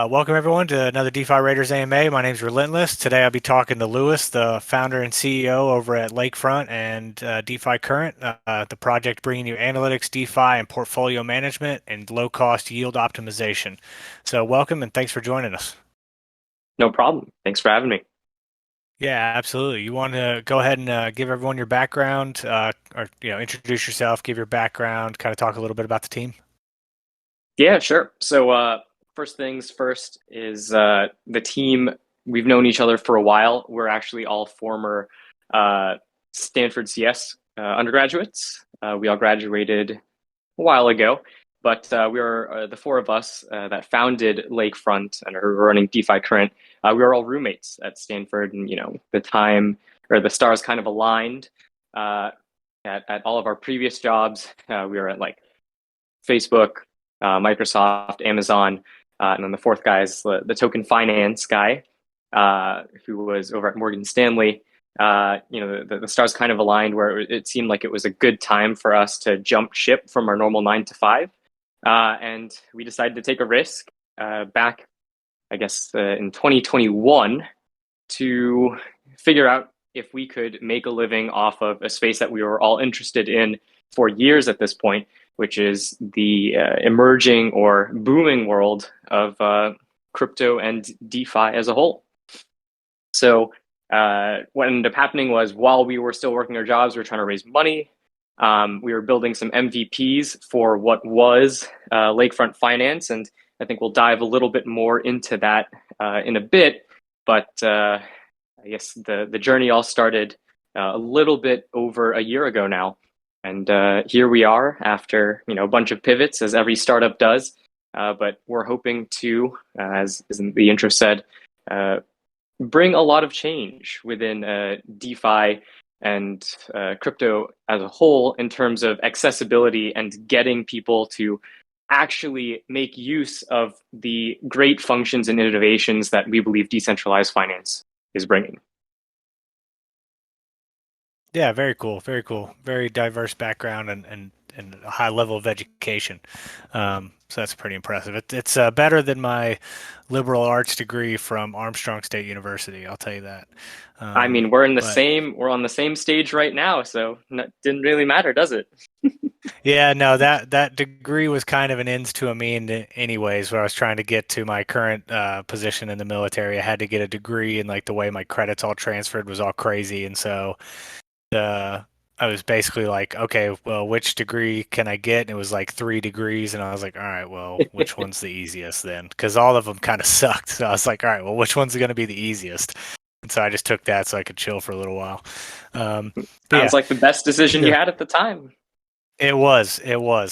Welcome everyone to another DeFi Raiders AMA. My name's Relentless. Today I'll be talking to Lewis, the founder and CEO over at Lakefront and DeFi Current, the project bringing you analytics, DeFi, and portfolio management and low-cost yield optimization. So welcome and thanks for joining us. No problem. Thanks for having me. Yeah, absolutely. You want to go ahead and give everyone your background, or introduce yourself, give your background, kind of talk a little bit about the team. Yeah, sure. So, first things first is the team. We've known each other for a while. We're actually all former uh, Stanford CS undergraduates. We all graduated a while ago, but we are the four of us that founded Lakefront and are running DeFi Current. We were all roommates at Stanford, and the time or the stars kind of aligned uh, at all of our previous jobs. We were at like Facebook, Microsoft, Amazon, and then the fourth guy is the token finance guy, who was over at Morgan Stanley. The stars kind of aligned where it seemed like it was a good time for us to jump ship from our normal 9 to 5, and we decided to take a risk back, I guess, in 2021 to figure out if we could make a living off of a space that we were all interested in for years at this point, which is the emerging or booming world of crypto and DeFi as a whole. So, what ended up happening was while we were still working our jobs, we were trying to raise money. We were building some MVPs for what was Lakefront Finance, and I think we'll dive a little bit more into that in a bit. But I guess the journey all started a little bit over a year ago now, and here we are after a bunch of pivots, as every startup does. But we're hoping to, as the intro said, bring a lot of change within DeFi and crypto as a whole in terms of accessibility and getting people to actually make use of the great functions and innovations that we believe decentralized finance is bringing. Yeah, very cool, very cool, very diverse background and a high level of education. So that's pretty impressive. It's better than my liberal arts degree from Armstrong State University. I'll tell you that. I mean, But we're on the same stage right now, so didn't really matter, does it? yeah, no, that degree was kind of an ends to a mean, anyways. Where I was trying to get to my current position in the military, I had to get a degree, and like the way my credits all transferred was all crazy, and so I was basically like, okay, well, which degree can I get? And it was like 3 degrees, and I was like, all right, well, which one's the easiest then? Because all of them kind of sucked. So I was like, all right, well, which one's going to be the easiest? And so I just took that so I could chill for a little while. Um, but Sounds yeah, like the best decision you yeah, had at the time. it was,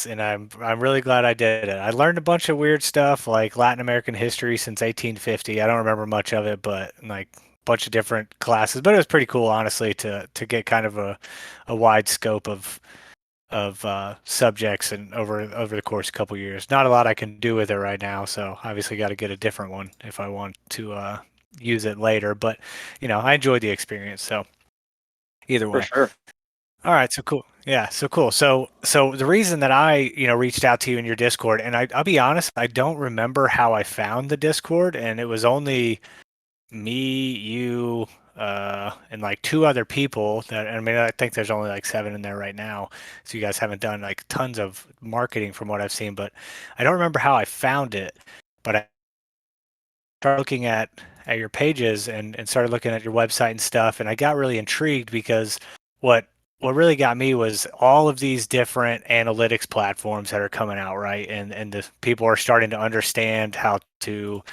and I'm really glad I did it. I learned a bunch of weird stuff like Latin American history since 1850. I don't remember much of it, but like a bunch of different classes. But it was pretty cool, honestly, to get kind of a wide scope of subjects and over the course of a couple years. Not a lot I can do with it right now, so obviously got to get a different one if I want to use it later. But I enjoyed the experience, so either For way. sure. All right, so cool. Yeah, so cool. So the reason that I, reached out to you in your Discord, and I'll be honest, I don't remember how I found the Discord, and it was only me, you, and like two other people that, I mean, I think there's only like seven in there right now. So you guys haven't done like tons of marketing from what I've seen, but I don't remember how I found it. But I started looking at your pages and started looking at your website and stuff, and I got really intrigued because what what really got me was all of these different analytics platforms that are coming out, right? And the people are starting to understand how to,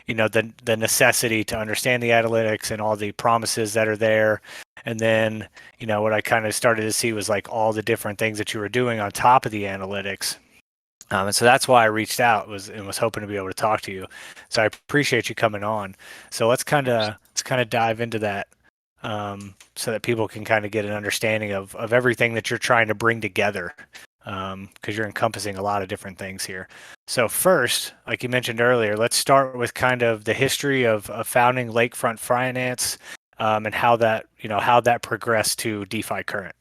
the necessity to understand the analytics and all the promises that are there. And then, what I kind of started to see was like all the different things that you were doing on top of the analytics. And so that's why I reached out was hoping to be able to talk to you. So I appreciate you coming on. So let's kind of dive into that, so that people can kind of get an understanding of everything that you're trying to bring together, because you're encompassing a lot of different things here. So first, like you mentioned earlier, let's start with kind of the history of founding Lakefront Finance, and how that progressed to DeFi Current.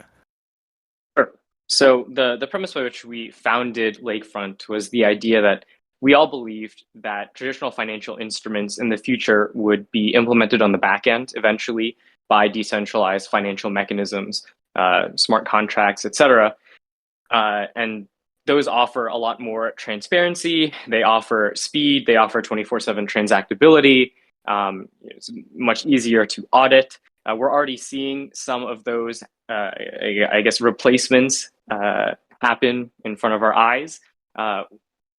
Sure. So the premise by which we founded Lakefront was the idea that we all believed that traditional financial instruments in the future would be implemented on the back end eventually by decentralized financial mechanisms, smart contracts, etc. And those offer a lot more transparency. They offer speed. They offer 24/7 transactability. It's much easier to audit. We're already seeing some of those, I guess, replacements happen in front of our eyes.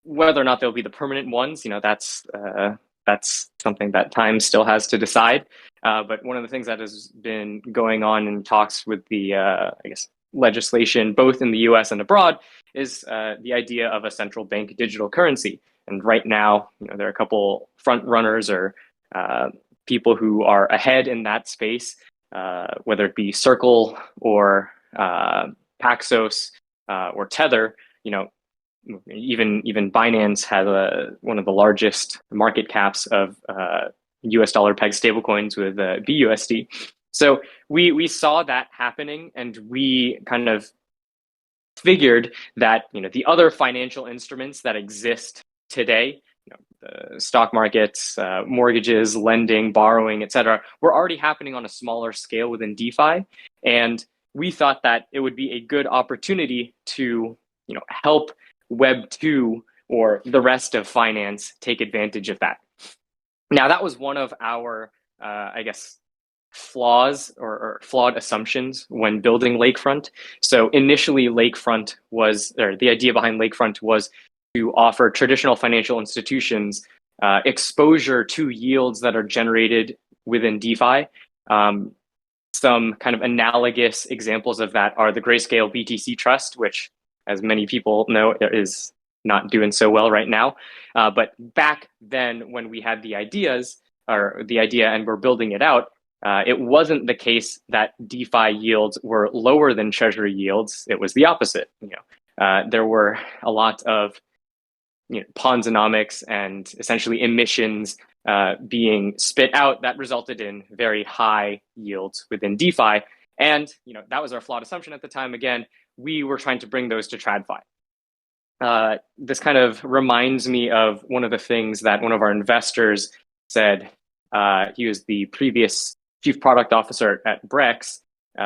Whether or not they'll be the permanent ones, that's something that time still has to decide. But one of the things that has been going on in talks with the, I guess, legislation, both in the US and abroad, is the idea of a central bank digital currency. And right now, there are a couple front runners or people who are ahead in that space, whether it be Circle or Paxos or Tether. Even Binance has one of the largest market caps of US dollar pegged stablecoins with BUSD. So we saw that happening, and we kind of figured that the other financial instruments that exist today, the stock markets, mortgages, lending, borrowing, etc., were already happening on a smaller scale within DeFi, and we thought that it would be a good opportunity to help Web 2 or the rest of finance take advantage of that. Now, that was one of our, I guess, flaws or flawed assumptions when building Lakefront. So initially, the idea behind Lakefront was to offer traditional financial institutions exposure to yields that are generated within DeFi. Some kind of analogous examples of that are the Grayscale BTC Trust, which, as many people know, is not doing so well right now. But back then, when we had the idea and we're building it out, it wasn't the case that DeFi yields were lower than Treasury yields. It was the opposite. There were a lot of Ponzonomics and essentially emissions being spit out that resulted in very high yields within DeFi. And that was our flawed assumption at the time. Again, we were trying to bring those to TradFi. This kind of reminds me of one of the things that one of our investors said. He was the previous chief product officer at Brex. There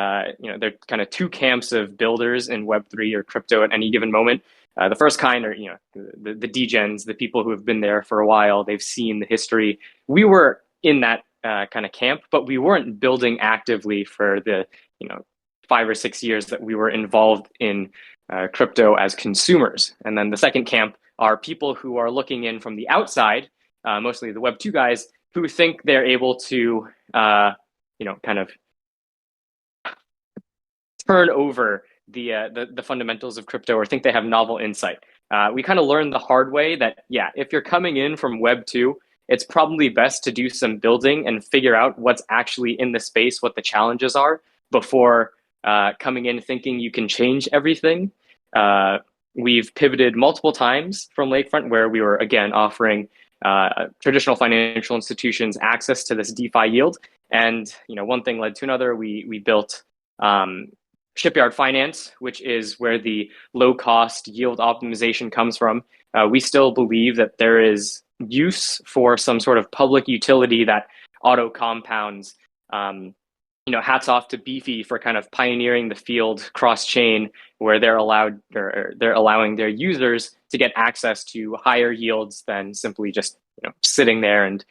are kind of two camps of builders in Web3 or crypto at any given moment. The first kind are the degens, the people who have been there for a while. They've seen the history. We were in that kind of camp, but we weren't building actively for the 5 or 6 years that we were involved in crypto as consumers. And then the second camp are people who are looking in from the outside, mostly the Web 2 guys, who think they're able to kind of turn over the fundamentals of crypto or think they have novel insight. We kind of learned the hard way that, if you're coming in from Web 2, it's probably best to do some building and figure out what's actually in the space, what the challenges are, before coming in thinking you can change everything. We've pivoted multiple times from Lakefront, where we were, again, offering traditional financial institutions access to this DeFi yield. And one thing led to another. We built Shipyard Finance, which is where the low-cost yield optimization comes from. We still believe that there is use for some sort of public utility that auto compounds. Hats off to Beefy for kind of pioneering the field cross-chain, where they're allowing their users to get access to higher yields than simply just sitting there and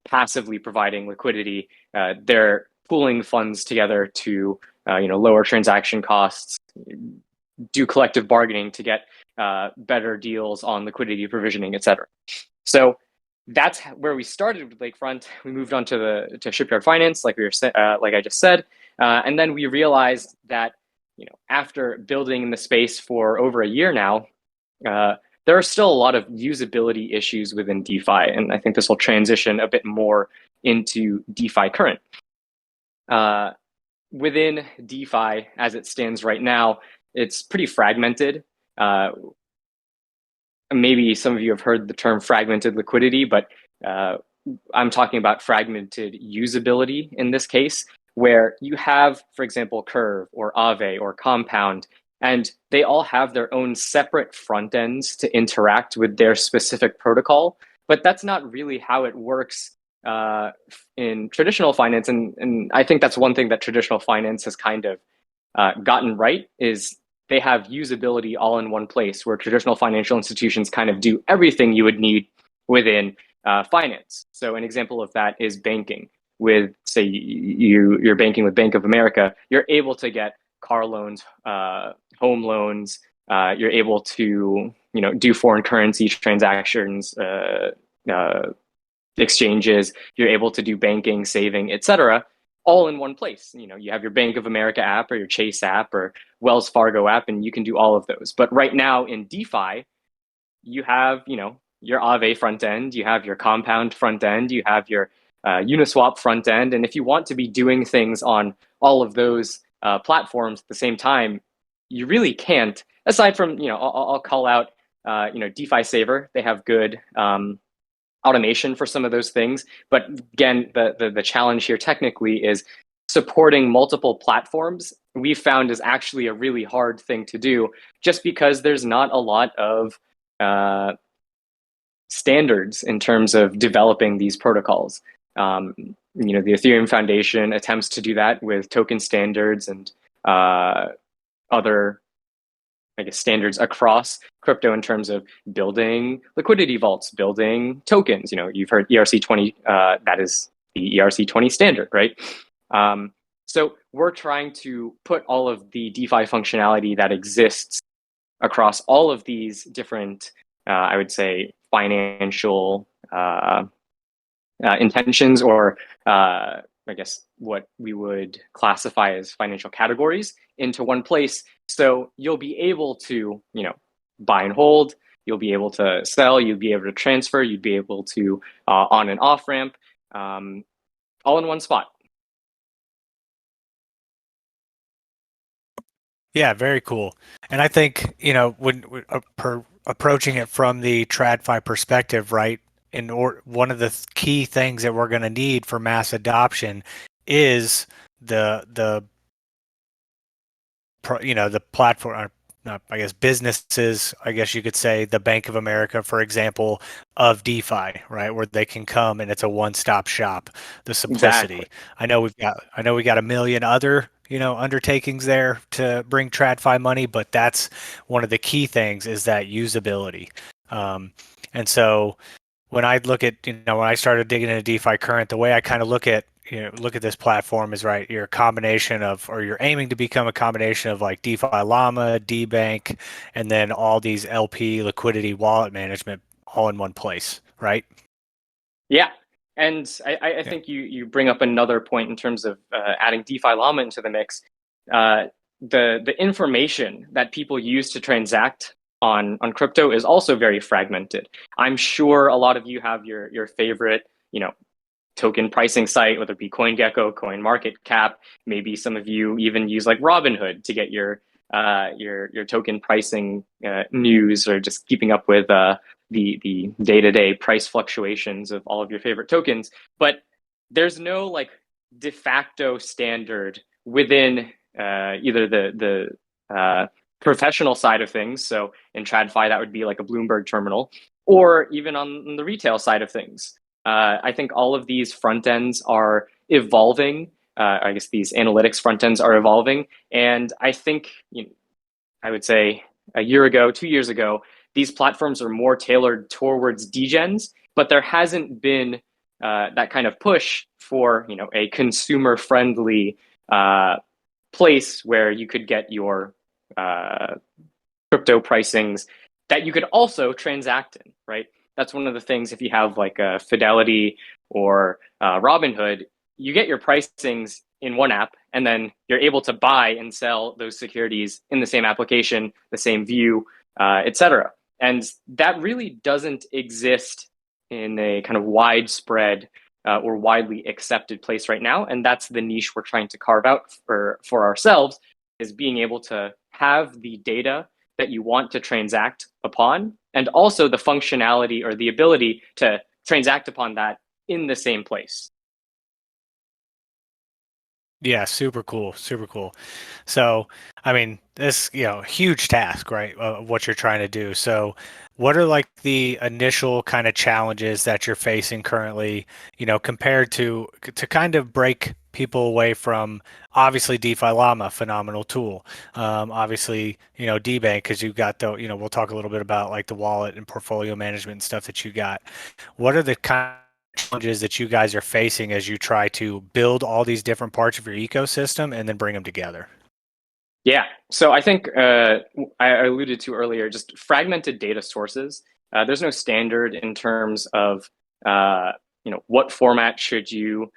passively providing liquidity. They're pooling funds together to lower transaction costs, do collective bargaining to get better deals on liquidity provisioning, etc. So that's where we started with Lakefront. We moved on to Shipyard Finance, like I just said, and then we realized that after building in the space for over a year now, there are still a lot of usability issues within DeFi, and I think this will transition a bit more into DeFi Current. Within DeFi, as it stands right now, it's pretty fragmented. Maybe some of you have heard the term fragmented liquidity, but I'm talking about fragmented usability in this case, where you have, for example, Curve or Aave or Compound And they all have their own separate front ends to interact with their specific protocol. But that's not really how it works in traditional finance. And I think that's one thing that traditional finance has kind of gotten right is they have usability all in one place, where traditional financial institutions kind of do everything you would need within finance. So an example of that is banking. With, say, you're banking with Bank of America, you're able to get car loans, home loans. You're able to do foreign currency transactions, exchanges. You're able to do banking, saving, etc., all in one place. You have your Bank of America app or your Chase app or Wells Fargo app, and you can do all of those. But right now in DeFi, you have your Aave front end, you have your Compound front end, you have your Uniswap front end, and if you want to be doing things on all of those platforms at the same time, you really can't. Aside from I'll call out DeFi Saver. They have good automation for some of those things. But again, the challenge here technically is supporting multiple platforms. We found is actually a really hard thing to do, just because there's not a lot of standards in terms of developing these protocols. The Ethereum Foundation attempts to do that with token standards and other, I guess, standards across crypto in terms of building liquidity vaults, building tokens. You've heard ERC20, that is the ERC20 standard, right? So we're trying to put all of the DeFi functionality that exists across all of these different, I would say, financial intentions, or I guess what we would classify as financial categories, into one place. So you'll be able to, buy and hold, you'll be able to sell, you'll be able to transfer, you'd be able to on and off ramp, all in one spot. Yeah, very cool. And I think, when approaching it from the TradFi perspective, right? One of the key things that we're going to need for mass adoption is the the platform, I guess businesses, I guess you could say the Bank of America, for example, of DeFi, right? Where they can come and it's a one-stop shop, the Exactly. simplicity. I know we got a million other, undertakings there to bring TradFi money, but that's one of the key things is that usability. And so when I look at, when I started digging into DeFi Current, the way I kind of look at this platform is, right, you're a combination of, or you're aiming to become a combination of, like, DeFi Llama, DBank, and then all these LP liquidity wallet management all in one place, right? Yeah. And I Yeah. think you bring up another point in terms of adding DeFi Llama into the mix. The information that people use to transact on crypto is also very fragmented. I'm sure a lot of you have your favorite, token pricing site, whether it be CoinGecko, CoinMarketCap. Maybe some of you even use like Robinhood to get your token pricing news, or just keeping up with the day-to-day price fluctuations of all of your favorite tokens. But there's no like de facto standard within either the professional side of things. So in TradFi, that would be like a Bloomberg terminal, or even on the retail side of things. I think all of these front ends are evolving. I guess these analytics front ends are evolving. And I think, I would say a year ago, 2 years ago, these platforms are more tailored towards degens, but there hasn't been that kind of push for, a consumer friendly place where you could get your crypto pricings that you could also transact in, right? That's one of the things. If you have like a Fidelity or Robinhood, you get your pricings in one app, and then you're able to buy and sell those securities in the same application, the same view, etc. And that really doesn't exist in a kind of widespread or widely accepted place right now. And that's the niche we're trying to carve out for ourselves, is being able to have the data that you want to transact upon, and also the functionality or the ability to transact upon that in the same place. Yeah, super cool, super cool. So, I mean, this, huge task, right? What you're trying to do. So, what are like the initial kind of challenges that you're facing currently, compared to kind of break people away from obviously DeFi Llama, phenomenal tool. Obviously, DBank, because you've got we'll talk a little bit about like the wallet and portfolio management and stuff that you got. What are the kind challenges that you guys are facing as you try to build all these different parts of your ecosystem and then bring them together? Yeah. So I think I alluded to earlier, just fragmented data sources. There's no standard in terms of uh, what format should you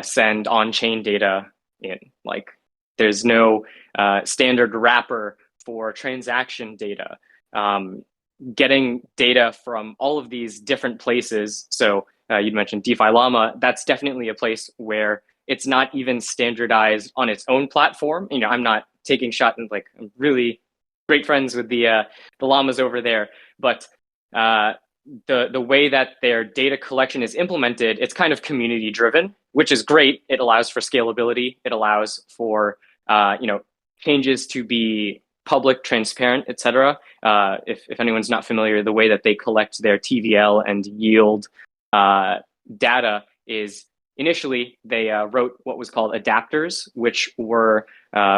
send on-chain data in. Like, there's no standard wrapper for transaction data. Um, Getting data from all of these different places. So you'd mentioned DeFi Llama. That's definitely a place where it's not even standardized on its own platform. I'm not taking shot and like I'm really great friends with the llamas over there, but uh, the way that their data collection is implemented, it's kind of community driven, which is great. It allows for scalability. It allows for changes to be public, transparent, etc. If anyone's not familiar, the way that they collect their TVL and yield data is initially they wrote what was called adapters, which were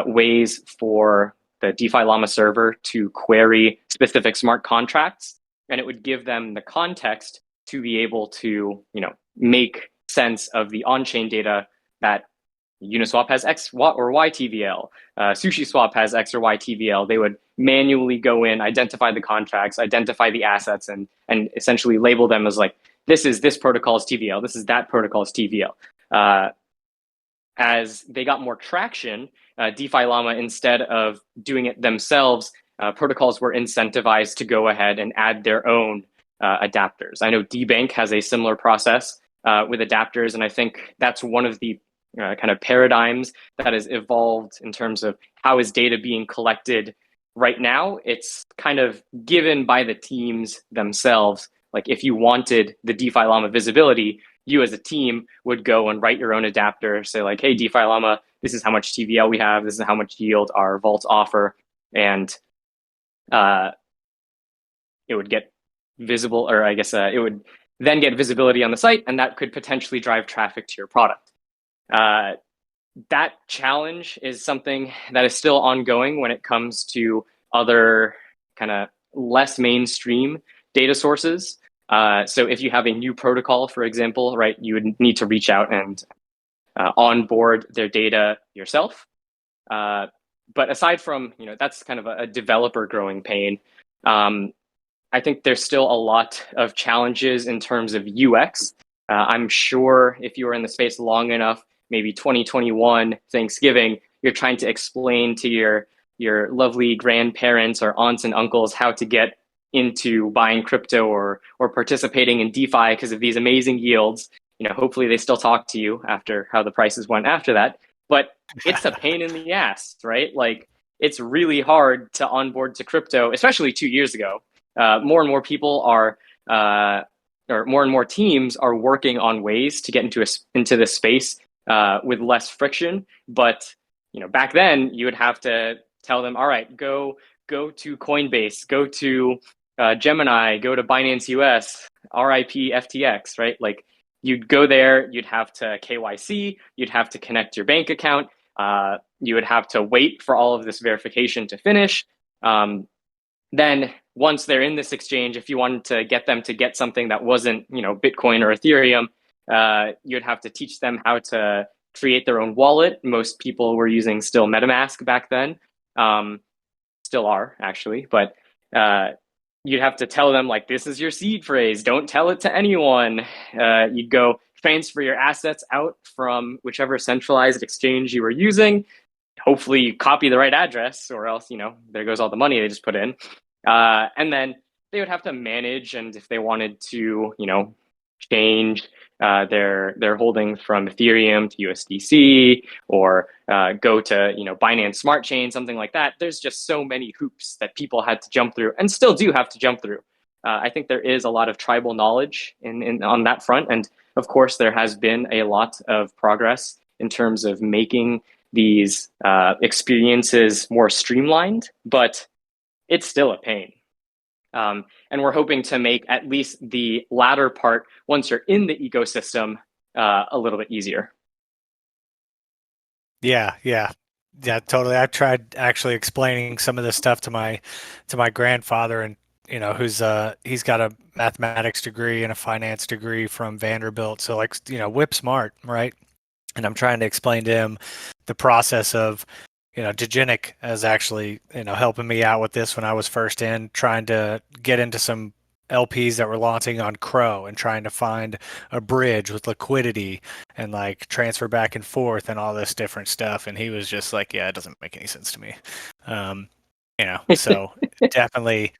ways for the DeFi Llama server to query specific smart contracts, and it would give them the context to be able to, make sense of the on-chain data that Uniswap has X or Y TVL. SushiSwap has X or Y TVL. They would manually go in, identify the contracts, identify the assets, and essentially label them as like, this is this protocol's TVL, this is that protocol's TVL. As they got more traction, DeFi Llama, instead of doing it themselves, protocols were incentivized to go ahead and add their own adapters. I know DBank has a similar process with adapters, and I think that's one of the kind of paradigms that has evolved in terms of how is data being collected right now. It's kind of given by the teams themselves. Like if you wanted the DeFi Llama visibility, you as a team would go and write your own adapter, say like, hey, DeFi Llama, this is how much TVL we have, this is how much yield our vaults offer, and it would get visible, or I guess it would then get visibility on the site, and that could potentially drive traffic to your product. That challenge is something that is still ongoing when it comes to other kind of less mainstream data sources. So if you have a new protocol, for example, right, you would need to reach out and onboard their data yourself. But aside from, that's kind of a developer growing pain. I think there's still a lot of challenges in terms of UX. I'm sure if you were in the space long enough, maybe 2021 Thanksgiving, you're trying to explain to your lovely grandparents or aunts and uncles how to get into buying crypto or participating in DeFi because of these amazing yields. Hopefully they still talk to you after how the prices went after that. But it's a pain in the ass, right? Like it's really hard to onboard to crypto, especially 2 years ago. More and more people are or more and more teams are working on ways to get into this space with less friction. But back then you would have to tell them, all right, go to Coinbase, go to Gemini, go to Binance US, RIP FTX, right? Like you'd go there, you'd have to KYC, you'd have to connect your bank account, you would have to wait for all of this verification to finish. Then once they're in this exchange, if you wanted to get them to get something that wasn't, Bitcoin or Ethereum, you'd have to teach them how to create their own wallet. Most people were using still MetaMask back then, still are actually, but you'd have to tell them like, this is your seed phrase. Don't tell it to anyone. You'd go transfer your assets out from whichever centralized exchange you were using. Hopefully you copy the right address, or else, there goes all the money they just put in. And then they would have to manage, and if they wanted to, change their holdings from Ethereum to USDC, or go to Binance Smart Chain, something like that. There's just so many hoops that people had to jump through, and still do have to jump through. I think there is a lot of tribal knowledge in on that front, and of course there has been a lot of progress in terms of making these experiences more streamlined, but it's still a pain. And we're hoping to make at least the latter part, once you're in the ecosystem, a little bit easier. Yeah, yeah. Yeah, totally. I've tried actually explaining some of this stuff to my grandfather, and who's he's got a mathematics degree and a finance degree from Vanderbilt. So like, whip smart, right? And I'm trying to explain to him the process of, Degenic is actually, helping me out with this when I was first in, trying to get into some LPs that were launching on Crow and trying to find a bridge with liquidity and like transfer back and forth and all this different stuff. And he was just like, yeah, it doesn't make any sense to me. Um, so definitely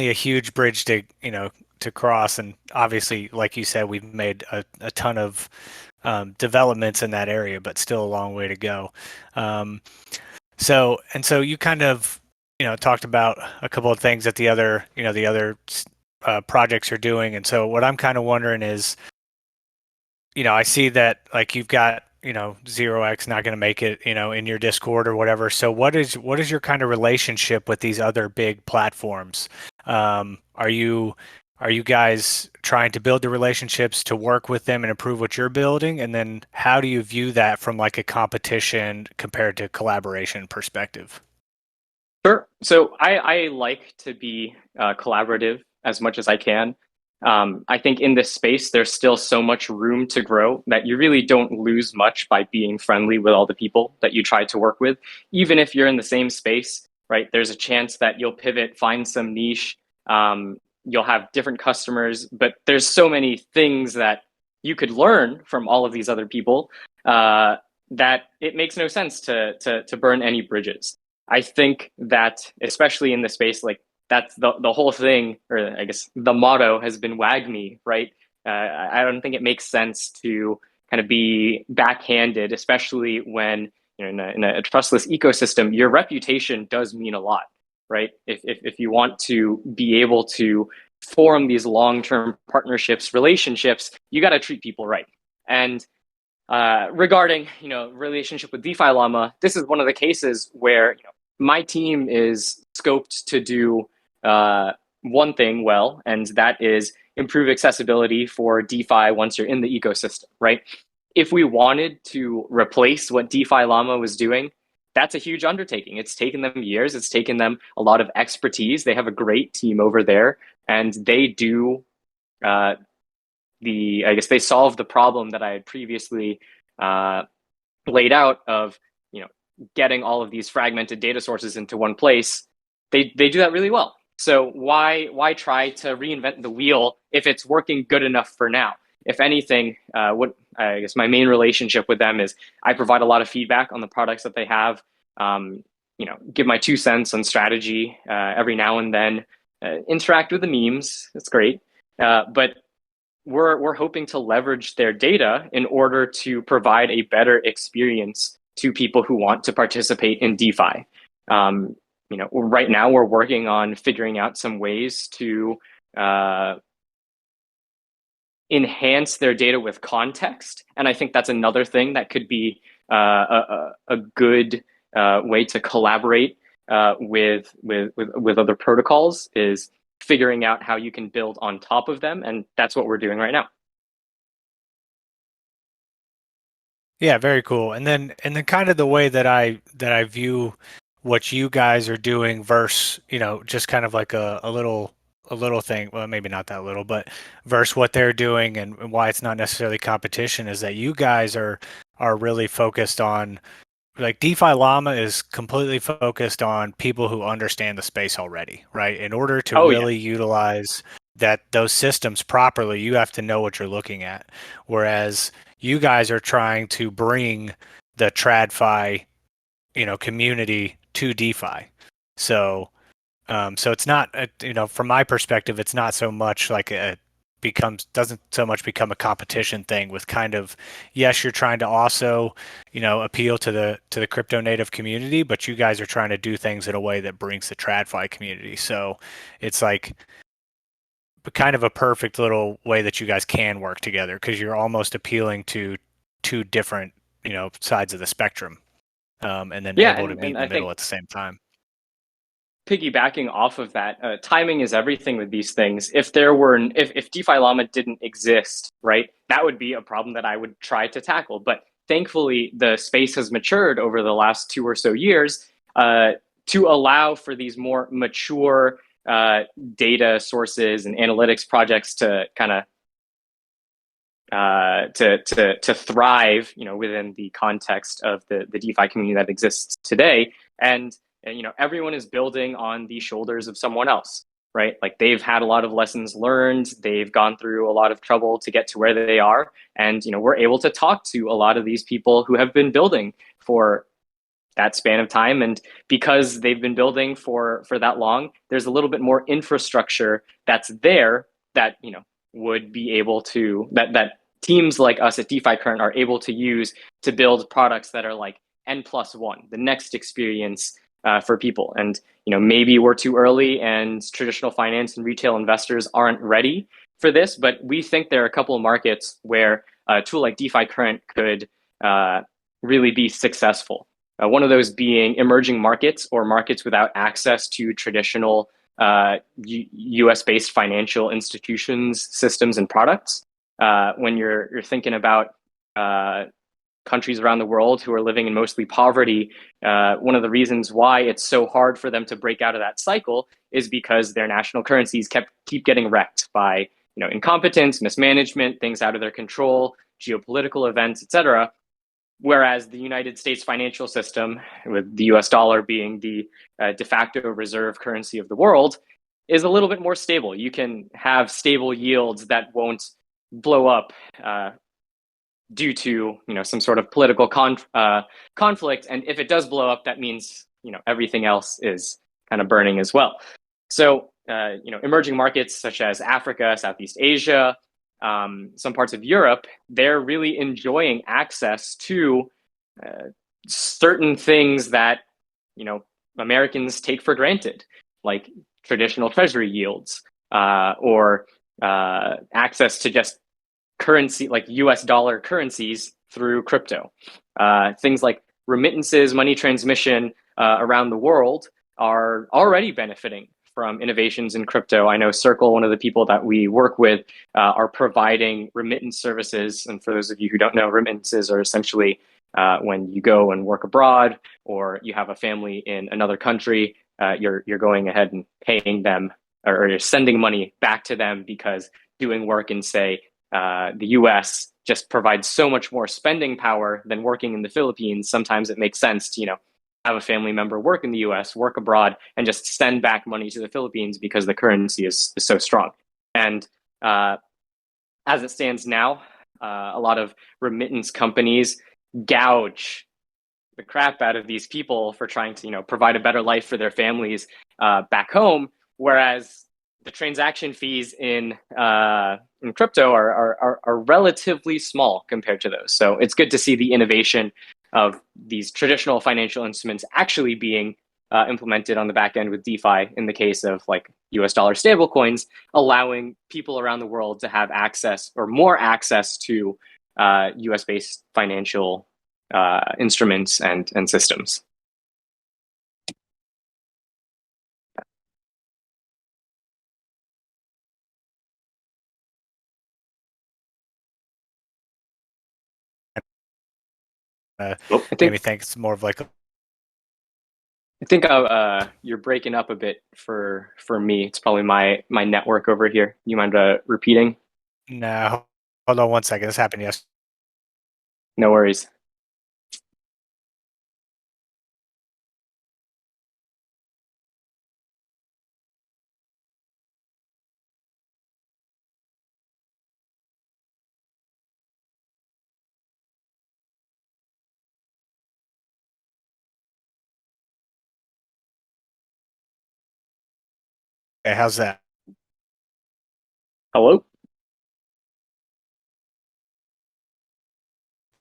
a huge bridge to cross. And obviously, like you said, we've made a ton of developments in that area, but still a long way to go. Um, so you kind of talked about a couple of things that the other projects you're doing, and so what I'm kind of wondering is, I see that like you've got 0x not going to make it in your Discord or whatever. So what is your kind of relationship with these other big platforms? Are you guys trying to build the relationships to work with them and improve what you're building? And then how do you view that from like a competition compared to collaboration perspective? Sure. So I like to be collaborative as much as I can. I think in this space, there's still so much room to grow that you really don't lose much by being friendly with all the people that you try to work with. Even if you're in the same space, right? There's a chance that you'll pivot, find some niche. You'll have different customers, but there's so many things that you could learn from all of these other people that it makes no sense to burn any bridges. I think that especially in the space, like that's the whole thing, or I guess the motto has been "wag me," right? I don't think it makes sense to kind of be backhanded, especially when in a trustless ecosystem. Your reputation does mean a lot, right? If you want to be able to form these long-term partnerships, relationships, you got to treat people right. And regarding relationship with DeFi Llama, this is one of the cases where my team is scoped to do one thing well, and that is improve accessibility for DeFi once you're in the ecosystem, right? If we wanted to replace what DeFi Llama was doing, that's a huge undertaking. It's taken them years. It's taken them a lot of expertise. They have a great team over there, and they do I guess they solve the problem that I had previously laid out of getting all of these fragmented data sources into one place. They do that really well. So why try to reinvent the wheel if it's working good enough for now? If anything, what I guess my main relationship with them is I provide a lot of feedback on the products that they have. Give my 2 cents on strategy every now and then. Interact with the memes. It's great, but we're hoping to leverage their data in order to provide a better experience to people who want to participate in DeFi. Right now we're working on figuring out some ways to enhance their data with context, and I think that's another thing that could be a good way to collaborate with other protocols is figuring out how you can build on top of them, and that's what we're doing right now. Yeah, very cool. And then kind of the way that I view what you guys are doing versus, just kind of like a little thing, well, maybe not that little, but versus what they're doing and why it's not necessarily competition is that you guys are really focused on like DeFi Llama is completely focused on people who understand the space already, right? In order to Oh yeah. really utilize those systems properly, you have to know what you're looking at. Whereas you guys are trying to bring the TradFi, community to DeFi. So it's not, from my perspective, it's not so much like doesn't so much become a competition thing with kind of, yes, you're trying to also, appeal to the crypto native community, but you guys are trying to do things in a way that brings the TradFi community. So it's like kind of a perfect little way that you guys can work together because you're almost appealing to two different, sides of the spectrum, and then Yeah, able to meet and in the I middle think at the same time. piggybacking off of that, timing is everything with these things. If DeFi Llama didn't exist, right, that would be a problem that I would try to tackle. But thankfully, the space has matured over the last 2 or so years to allow for these more mature data sources and analytics projects to kind of to thrive, within the context of the DeFi community that exists today. And everyone is building on the shoulders of someone else, right? Like they've had a lot of lessons learned, they've gone through a lot of trouble to get to where they are, and we're able to talk to a lot of these people who have been building for that span of time. And because they've been building for that long, there's a little bit more infrastructure that's there that would be able to that teams like us at DeFi Current are able to use to build products that are like N+1, the next experience for people. And maybe we're too early, and traditional finance and retail investors aren't ready for this. But we think there are a couple of markets where a tool like DeFi Current could really be successful. One of those being emerging markets, or markets without access to traditional US-based financial institutions, systems, and products. When you're thinking about countries around the world who are living in mostly poverty, one of the reasons why it's so hard for them to break out of that cycle is because their national currencies keep getting wrecked by incompetence, mismanagement, things out of their control, geopolitical events, etc. Whereas the United States financial system, with the US dollar being the de facto reserve currency of the world, is a little bit more stable. You can have stable yields that won't blow up due to some sort of political conflict. And if it does blow up, that means everything else is kind of burning as well. So emerging markets such as Africa, Southeast Asia, some parts of Europe, they're really enjoying access to certain things that Americans take for granted, like traditional treasury yields, or access to just currency like US dollar currencies through crypto. Things like remittances, money transmission around the world are already benefiting from innovations in crypto. I know Circle, one of the people that we work with, are providing remittance services. And for those of you who don't know, remittances are essentially when you go and work abroad, or you have a family in another country, you're going ahead and paying them, or you're sending money back to them, because doing work in, say, the US just provides so much more spending power than working in the Philippines. Sometimes it makes sense to have a family member work in the US, work abroad, and just send back money to the Philippines because the currency is so strong. And as it stands now, a lot of remittance companies gouge the crap out of these people for trying to provide a better life for their families back home, whereas the transaction fees in crypto are relatively small compared to those. So it's good to see the innovation of these traditional financial instruments actually being implemented on the back end with DeFi, in the case of like US dollar stablecoins, allowing people around the world to have access, or more access to US based financial instruments and systems. I Maybe think thanks more of like you're breaking up a bit for me. It's probably my network over here. You mind repeating? no. Hold on one second. This happened yesterday. No worries. Okay, how's that? Hello?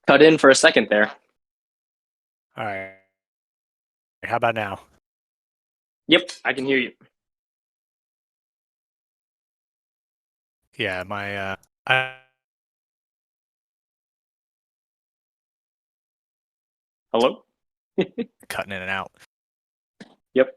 Cut in for a second there. All right. How about now? Yep, I can hear you. Yeah, my I Hello? Cutting in and out. Yep.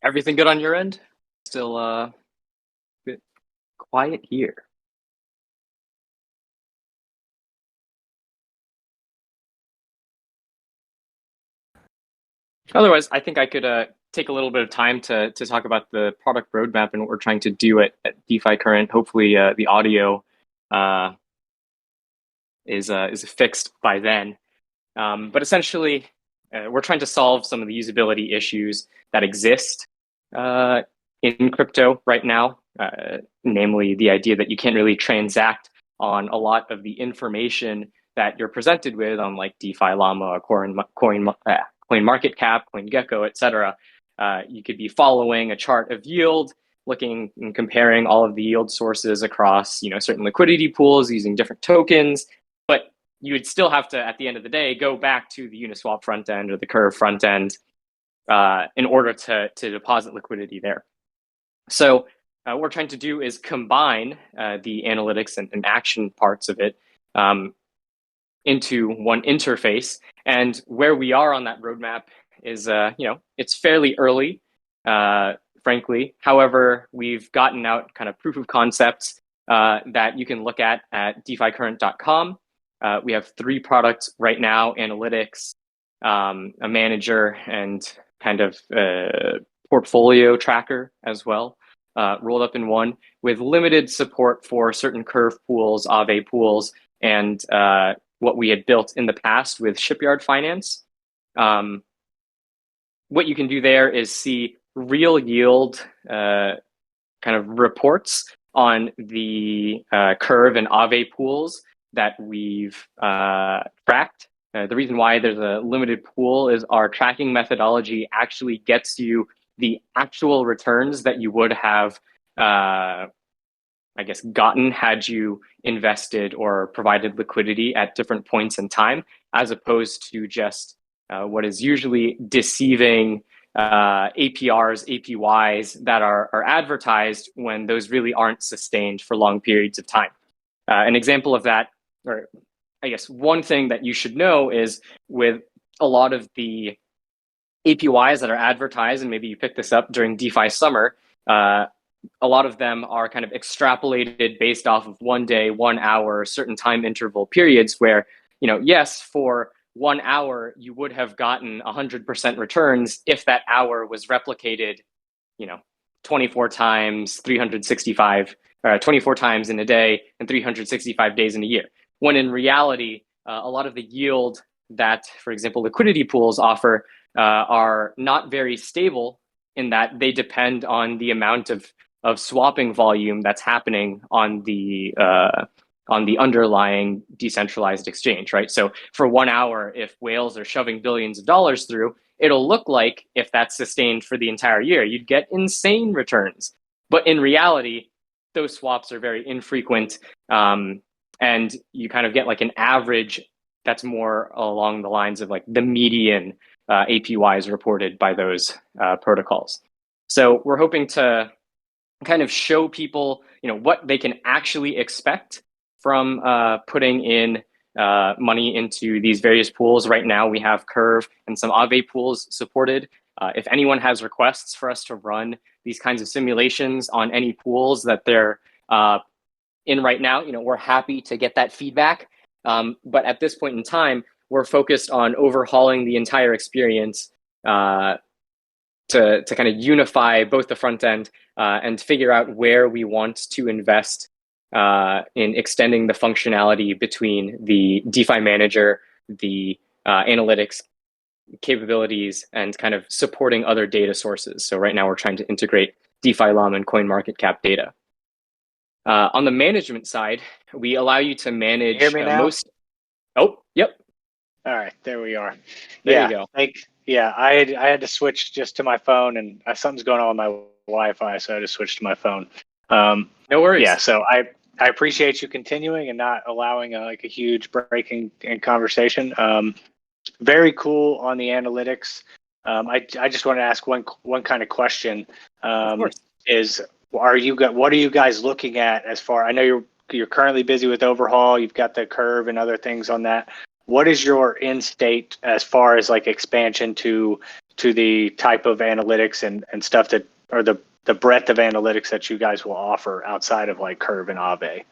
Everything good on your end? Still bit quiet here. Otherwise, I think I could take a little bit of time to talk about the product roadmap and what we're trying to do at DeFi Current. Hopefully, the audio uh, is fixed by then. But essentially, we're trying to solve some of the usability issues that exist in crypto right now, namely the idea that you can't really transact on a lot of the information that you're presented with on like DeFi Llama, Coin Market Cap, CoinGecko, etc. You could be following a chart of yield, looking and comparing all of the yield sources across, certain liquidity pools using different tokens, but you would still have to, at the end of the day, go back to the Uniswap front end or the Curve front end in order to deposit liquidity there. So what we're trying to do is combine the analytics and action parts of it into one interface. And where we are on that roadmap is, it's fairly early, frankly. However, we've gotten out kind of proof of concepts that you can look at DeFiCurrent.com. We have 3 products right now: analytics, a manager, and kind of portfolio tracker as well, rolled up in one, with limited support for certain Curve pools, Aave pools, and what we had built in the past with Shipyard Finance. What you can do there is see real yield kind of reports on the Curve and Aave pools that we've tracked. The reason why there's a limited pool is our tracking methodology actually gets you the actual returns that you would have, gotten had you invested or provided liquidity at different points in time, as opposed to just what is usually deceiving APRs, APYs that are advertised when those really aren't sustained for long periods of time. An example of that, or I guess one thing that you should know, is with a lot of the APYs that are advertised, and maybe you picked this up during DeFi summer, a lot of them are kind of extrapolated based off of 1 day, 1 hour, certain time interval periods where, yes, for 1 hour, you would have gotten 100% returns if that hour was replicated, 24 times, 365, 24 times in a day and 365 days in a year. When in reality, a lot of the yield that, for example, liquidity pools offer are not very stable, in that they depend on the amount of swapping volume that's happening on the underlying decentralized exchange, right? So for 1 hour, if whales are shoving billions of dollars through, it'll look like, if that's sustained for the entire year, you'd get insane returns. But in reality, those swaps are very infrequent, and you kind of get like an average that's more along the lines of like the median APYs reported by those protocols. So we're hoping to kind of show people, what they can actually expect from putting in money into these various pools. Right now, we have Curve and some Aave pools supported. If anyone has requests for us to run these kinds of simulations on any pools that they're in right now, we're happy to get that feedback. But at this point in time, we're focused on overhauling the entire experience to kind of unify both the front end and figure out where we want to invest in extending the functionality between the DeFi manager, the analytics capabilities, and kind of supporting other data sources. So right now we're trying to integrate DeFi Llama and CoinMarketCap data. On the management side, we allow you to manage you hear me now? most. Oh, yep. All right, there we are. There you go. I had to switch just to my phone, and something's going on with my Wi-Fi, so I had to switch to my phone. No worries. Yeah, so I appreciate you continuing and not allowing a huge breaking in conversation. Very cool on the analytics. I just want to ask one kind of question. Of course. What are you guys looking at as far? I know you're currently busy with overhaul. You've got the curve and other things on that. What is your end state as far as like expansion to the type of analytics and stuff that, or the breadth of analytics that you guys will offer outside of like Curve and Aave?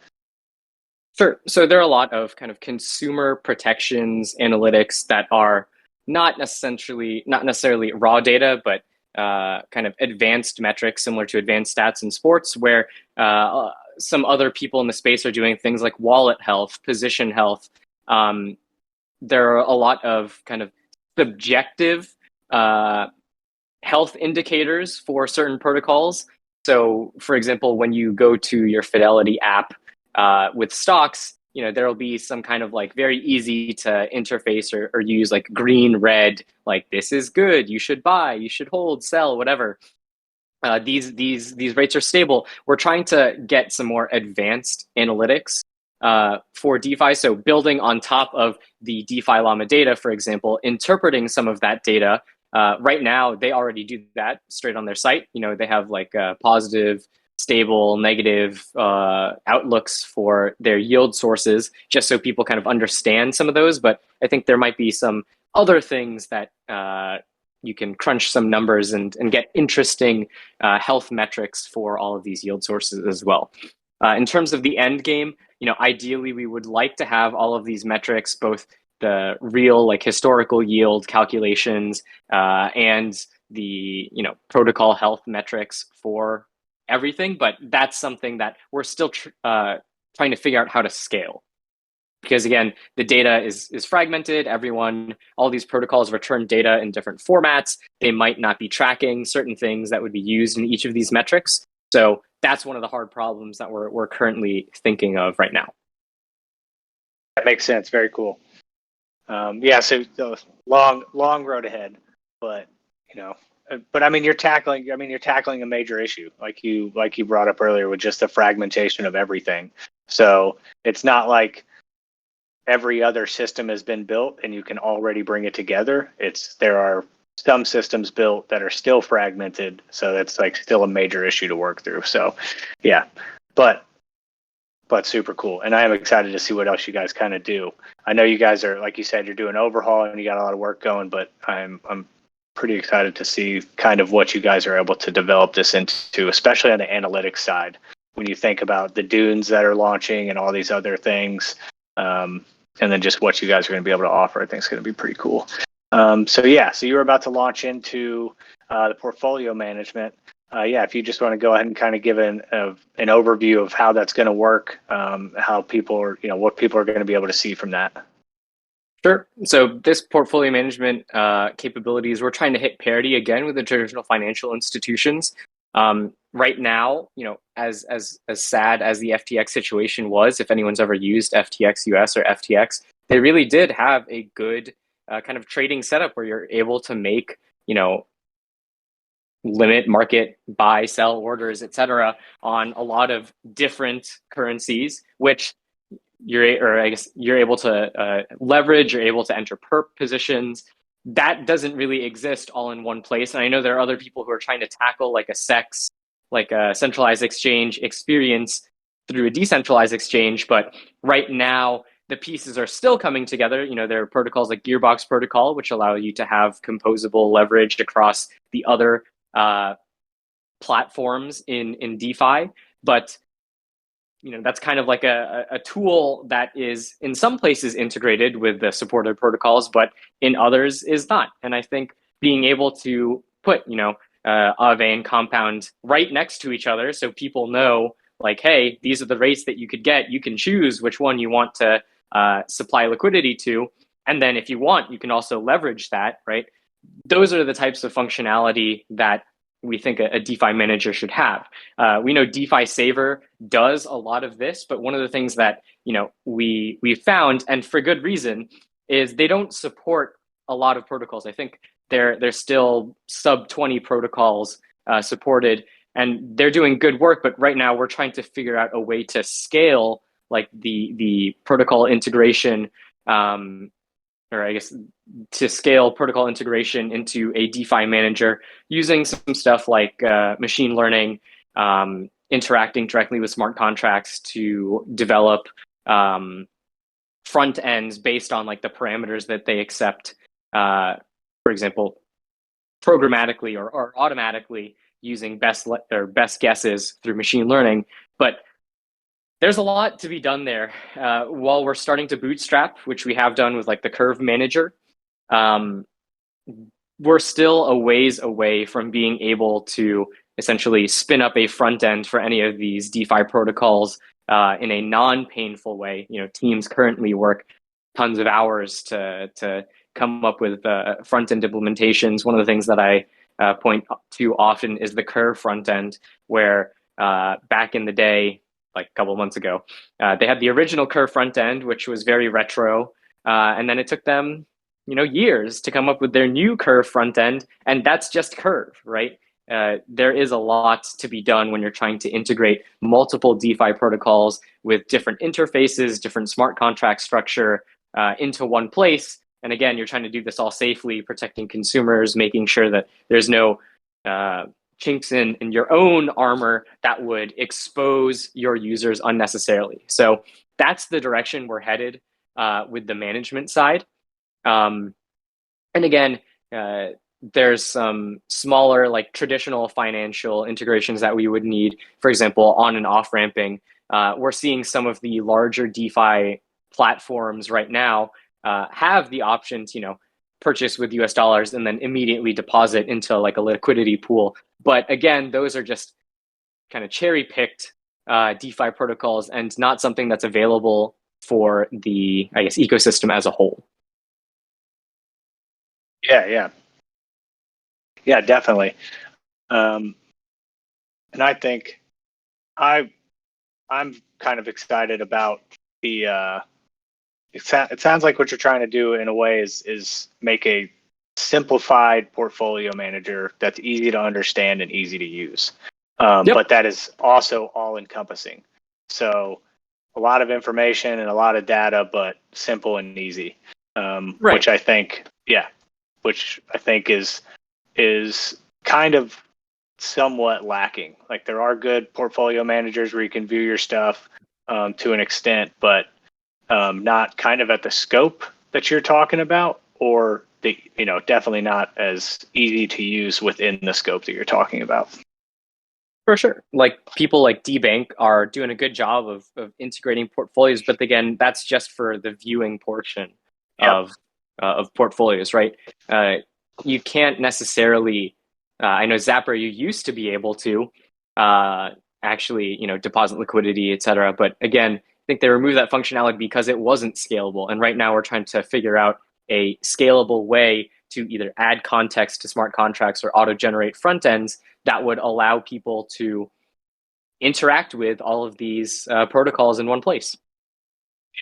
Sure. So there are a lot of kind of consumer protections analytics that are not necessarily raw data, but kind of advanced metrics similar to advanced stats in sports, where some other people in the space are doing things like wallet health, position health. There are a lot of kind of subjective health indicators for certain protocols. So, for example, when you go to your Fidelity app with stocks, there will be some kind of like very easy to interface or use like green, red, like this is good, you should buy, you should hold, sell, whatever. These rates are stable. We're trying to get some more advanced analytics for DeFi. So building on top of the DeFi Llama data, for example, interpreting some of that data. Right now, they already do that straight on their site. They have like positive, stable, negative outlooks for their yield sources, just so people kind of understand some of those. But I think there might be some other things that you can crunch some numbers and get interesting health metrics for all of these yield sources as well. In terms of the end game, ideally we would like to have all of these metrics, both the real like historical yield calculations and the protocol health metrics for everything, but that's something that we're still trying to figure out how to scale. Because again, the data is fragmented. All these protocols return data in different formats. They might not be tracking certain things that would be used in each of these metrics. So that's one of the hard problems that we're currently thinking of right now. That makes sense. Very cool. Yeah, so the long road ahead, but I mean, you're tackling a major issue, like you brought up earlier, with just the fragmentation of everything. So it's not like every other system has been built and you can already bring it together. There are some systems built that are still fragmented, so that's like still a major issue to work through. So yeah, but super cool, and I am excited to see what else you guys kind of do. I know you guys are, like you said, you're doing overhaul and you got a lot of work going, but I'm pretty excited to see kind of what you guys are able to develop this into, especially on the analytics side. When you think about the dunes that are launching and all these other things, and then just what you guys are going to be able to offer, I think is going to be pretty cool. So you're about to launch into the portfolio management. If you just want to go ahead and kind of give an overview of how that's going to work, how people are, what people are going to be able to see from that. Sure. So this portfolio management capabilities, we're trying to hit parity again with the traditional financial institutions. Right now, as sad as the FTX situation was, if anyone's ever used FTX US or FTX, they really did have a good kind of trading setup where you're able to make, limit market buy, sell orders, etc., on a lot of different currencies, which you're able to leverage, you're able to enter perp positions. That doesn't really exist all in one place. And I know there are other people who are trying to tackle like a SEX, like a centralized exchange experience through a decentralized exchange. But right now, the pieces are still coming together. There are protocols like Gearbox Protocol, which allow you to have composable leverage across the other platforms in DeFi. But that's kind of like a tool that is in some places integrated with the supported protocols, but in others is not. And I think being able to put, Aave and Compound right next to each other so people know, like, hey, these are the rates that you could get. You can choose which one you want to supply liquidity to. And then if you want, you can also leverage that, right? Those are the types of functionality that we think a DeFi manager should have. We know DeFi Saver does a lot of this, but one of the things that we found, and for good reason, is they don't support a lot of protocols. I think they're still sub 20 protocols supported, and they're doing good work. But right now, we're trying to figure out a way to scale like the protocol integration. Or I guess to scale protocol integration into a DeFi manager using some stuff like machine learning, interacting directly with smart contracts to develop front ends based on like the parameters that they accept, for example, programmatically or automatically using best guesses through machine learning. But there's a lot to be done there. While we're starting to bootstrap, which we have done with like the Curve Manager, we're still a ways away from being able to essentially spin up a front end for any of these DeFi protocols in a non-painful way. Teams currently work tons of hours to come up with front end implementations. One of the things that I point to often is the Curve front end, where back in the day, like a couple of months ago, they had the original Curve front end, which was very retro, and then it took them, years to come up with their new Curve front end, and that's just Curve, right? There is a lot to be done when you're trying to integrate multiple DeFi protocols with different interfaces, different smart contract structure into one place. And again, you're trying to do this all safely, protecting consumers, making sure that there's no chinks in your own armor that would expose your users unnecessarily. So that's the direction we're headed with the management side. And again, there's some smaller, like traditional financial integrations that we would need. For example, on and off ramping. We're seeing some of the larger DeFi platforms right now have the option to, purchase with US dollars and then immediately deposit into like a liquidity pool. But again, those are just kind of cherry picked DeFi protocols and not something that's available for the, I guess, ecosystem as a whole. Yeah, definitely. And I think I'm kind of excited about the. It sounds like what you're trying to do in a way is make a simplified portfolio manager that's easy to understand and easy to use. But that is also all encompassing. So a lot of information and a lot of data, but simple and easy. Right. Which I think is kind of somewhat lacking. Like there are good portfolio managers where you can view your stuff to an extent, but not kind of at the scope that you're talking about, or definitely not as easy to use within the scope that you're talking about. For sure. Like people like DBank are doing a good job of integrating portfolios, but again, that's just for the viewing portion of portfolios, right? You can't necessarily, I know Zapper, you used to be able to actually, deposit liquidity, et cetera. But again, I think they removed that functionality because it wasn't scalable. And right now we're trying to figure out a scalable way to either add context to smart contracts or auto-generate front ends that would allow people to interact with all of these protocols in one place.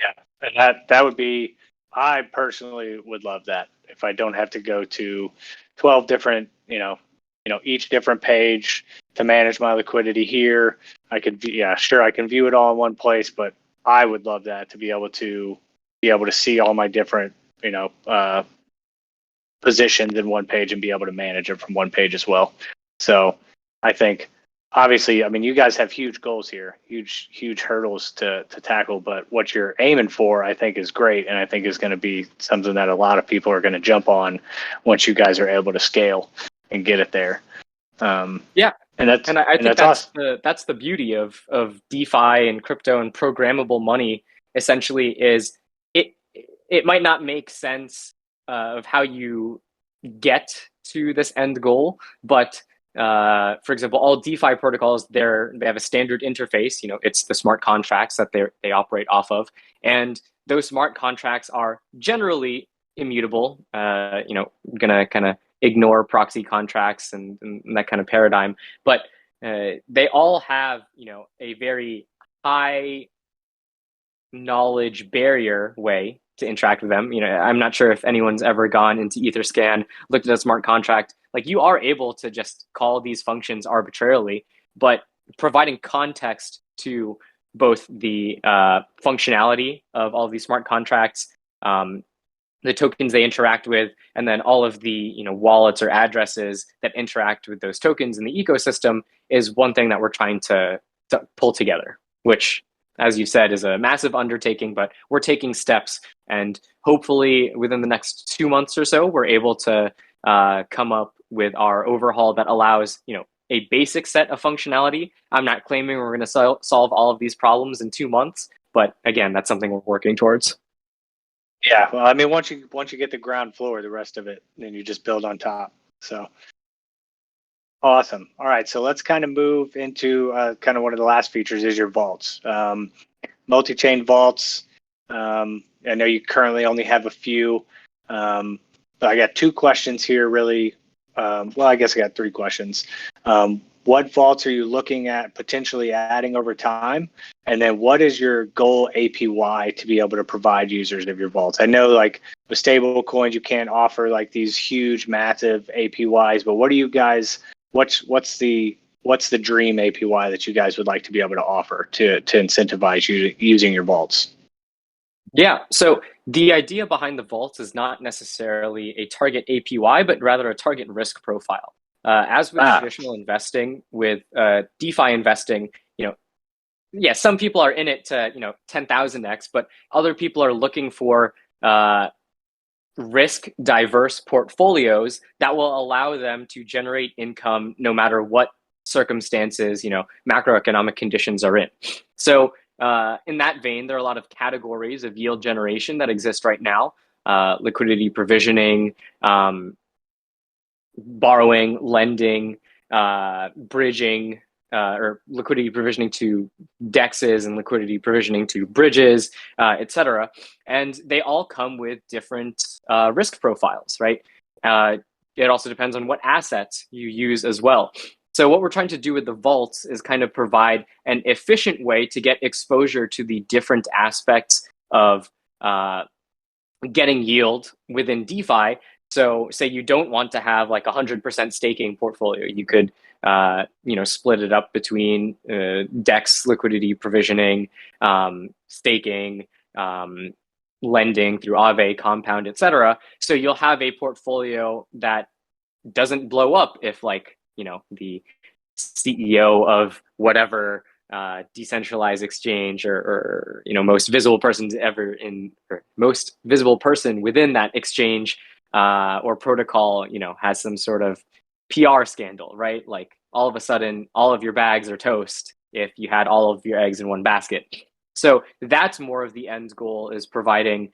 Yeah, and that would be, I personally would love that. If I don't have to go to 12 different, each different page to manage my liquidity here, I can view it all in one place, but I would love that, to be able to see all my different, positions in one page and be able to manage it from one page as well. So I think, obviously, you guys have huge goals here, huge hurdles to tackle, but what you're aiming for, I think, is great. And I think is going to be something that a lot of people are going to jump on once you guys are able to scale and get it there. Yeah. And that's And I think that's that's awesome. that's the beauty of DeFi and crypto and programmable money. Essentially, is it it might not make sense of how you get to this end goal, but for example, all DeFi protocols they have a standard interface. You know, it's the smart contracts that they operate off of, and those smart contracts are generally immutable. You know, gonna kind of ignore proxy contracts and that kind of paradigm, but they all have, you know, a very high knowledge barrier way to interact with them. You know, I'm not sure if anyone's ever gone into Etherscan, looked at a smart contract. Like, you are able to just call these functions arbitrarily, but providing context to both the functionality of all of these smart contracts, the tokens they interact with, and then all of the, you know, wallets or addresses that interact with those tokens in the ecosystem is one thing that we're trying to pull together, which, as you said, is a massive undertaking, but we're taking steps, and hopefully within the next 2 months or so, we're able to come up with our overhaul that allows, you know, a basic set of functionality. I'm not claiming we're going to solve all of these problems in 2 months, but again, that's something we're working towards. Yeah, well, I mean, once you get the ground floor, the rest of it, then you just build on top. So awesome. All right, so let's kind of move into kind of one of the last features is your vaults, multi-chain vaults. I know you currently only have a few, but I got 2 questions here. Really, well, I guess I got 3 questions. What vaults are you looking at potentially adding over time? And then what is your goal APY to be able to provide users of your vaults? I know, like, with stable coins, you can't offer like these huge, massive APYs, but what do you guys, what's the dream APY that you guys would like to be able to offer to incentivize you using your vaults? Yeah, so the idea behind the vaults is not necessarily a target APY, but rather a target risk profile. As with traditional investing, with DeFi investing, you know, yeah, some people are in it to, you know, 10,000x, but other people are looking for risk diverse portfolios that will allow them to generate income no matter what circumstances, you know, macroeconomic conditions are in. So in that vein, there are a lot of categories of yield generation that exist right now: liquidity provisioning, borrowing, lending, bridging, or liquidity provisioning to dexes and liquidity provisioning to bridges, etc. And they all come with different risk profiles, right? It also depends on what assets you use as well. So what we're trying to do with the vaults is kind of provide an efficient way to get exposure to the different aspects of getting yield within DeFi. So say you don't want to have like 100% staking portfolio. You could, you know, split it up between DEX liquidity provisioning, staking, lending through Aave, Compound, etc. So you'll have a portfolio that doesn't blow up if, like, you know, the CEO of whatever decentralized exchange or you know, most visible person ever in, or most visible person within that exchange or protocol, you know, has some sort of PR scandal, right? Like, all of a sudden, all of your bags are toast if you had all of your eggs in one basket. So that's more of the end goal, is providing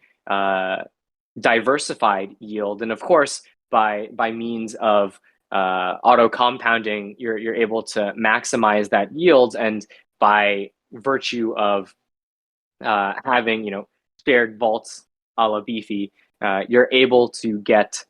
diversified yield, and of course, by means of auto compounding, you're able to maximize that yield, and by virtue of having, you know, shared vaults a la Beefy, you're able to get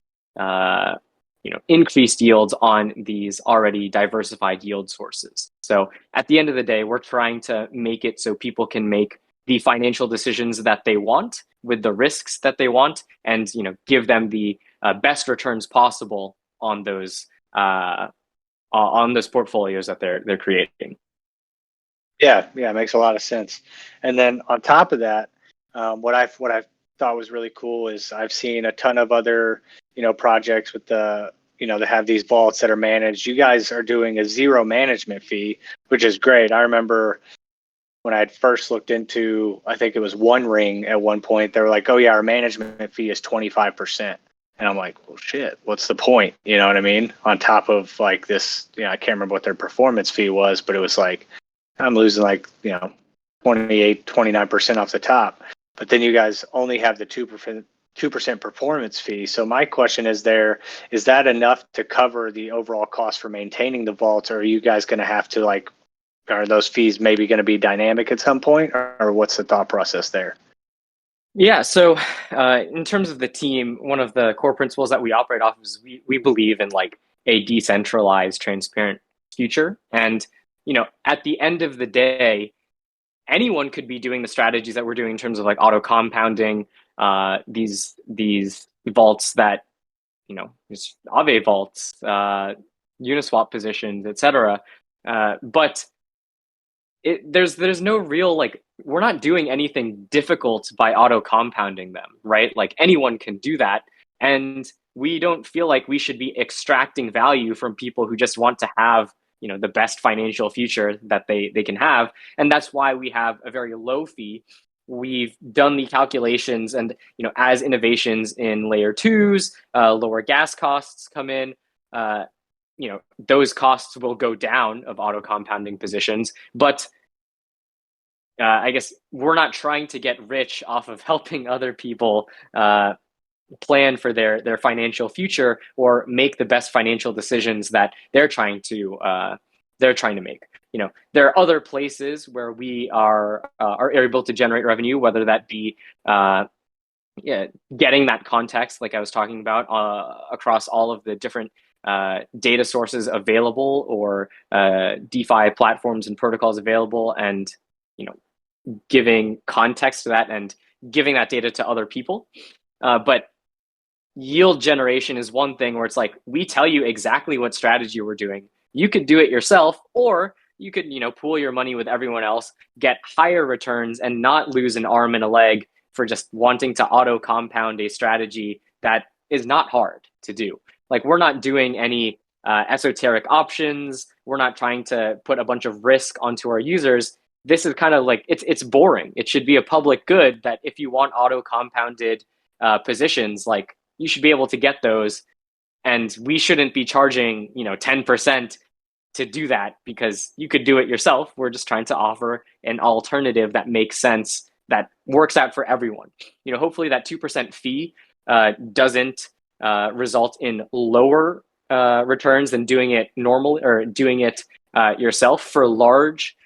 you know, increased yields on these already diversified yield sources. So at the end of the day, we're trying to make it so people can make the financial decisions that they want with the risks that they want, and, you know, give them the best returns possible on those portfolios that they're creating. Yeah, it makes a lot of sense. And then on top of that, what I thought was really cool is I've seen a ton of other, you know, projects with the, you know, that have these vaults that are managed. You guys are doing a 0 management fee, which is great. I remember when I had first looked into, I think it was One Ring at one point, they were like, "Oh yeah, our management fee is 25%." And I'm like, well, shit, what's the point? You know what I mean? On top of like this, I can't remember what their performance fee was, but it was like, I'm losing like, 28, 29% off the top. But then you guys only have the 2% performance fee. So my question is is that enough to cover the overall cost for maintaining the vaults? Or are you guys going to have to are those fees maybe going to be dynamic at some point, or what's the thought process there? Yeah, so in terms of the team, one of the core principles that we operate off is we believe in like a decentralized, transparent future. And, at the end of the day, anyone could be doing the strategies that we're doing in terms of like auto compounding, these vaults that, just Aave vaults, Uniswap positions, etc. But there's no real we're not doing anything difficult by auto compounding them, right? Like anyone can do that, and we don't feel like we should be extracting value from people who just want to have the best financial future that they can have, and that's why we have a very low fee. We've done the calculations, and as innovations in layer twos, lower gas costs come in, those costs will go down of auto compounding positions. But I guess we're not trying to get rich off of helping other people plan for their financial future or make the best financial decisions that they're trying to make. There are other places where we are able to generate revenue, whether that be getting that context, like I was talking about, across all of the different data sources available, or DeFi platforms and protocols available, and giving context to that and giving that data to other people. But yield generation is one thing where it's like, we tell you exactly what strategy we're doing. You could do it yourself, or you could pool your money with everyone else, get higher returns, and not lose an arm and a leg for just wanting to auto compound a strategy that is not hard to do. Like, we're not doing any esoteric options. We're not trying to put a bunch of risk onto our users. This is kind of like, it's boring. It should be a public good that if you want auto compounded positions, like, you should be able to get those, and we shouldn't be charging 10% to do that, because you could do it yourself. We're just trying to offer an alternative that makes sense, that works out for everyone. Hopefully that 2% fee doesn't result in lower returns than doing it normally, or doing it yourself. For large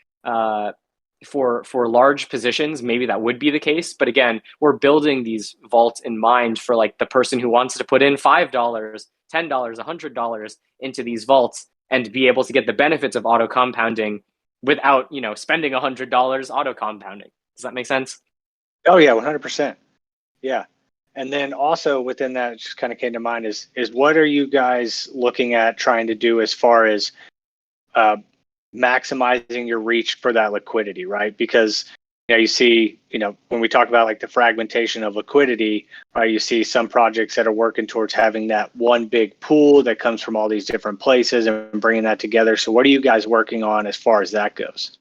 large positions, maybe that would be the case. But again, we're building these vaults in mind for like the person who wants to put in $5, $10, $100 into these vaults and be able to get the benefits of auto compounding without spending $100 auto compounding. Does that make sense? Oh yeah, 100%. Yeah. And then also within that, it just kind of came to mind is what are you guys looking at trying to do as far as maximizing your reach for that liquidity, right? Because you see, when we talk about like the fragmentation of liquidity, right, you see some projects that are working towards having that one big pool that comes from all these different places and bringing that together. So what are you guys working on as far as that goes?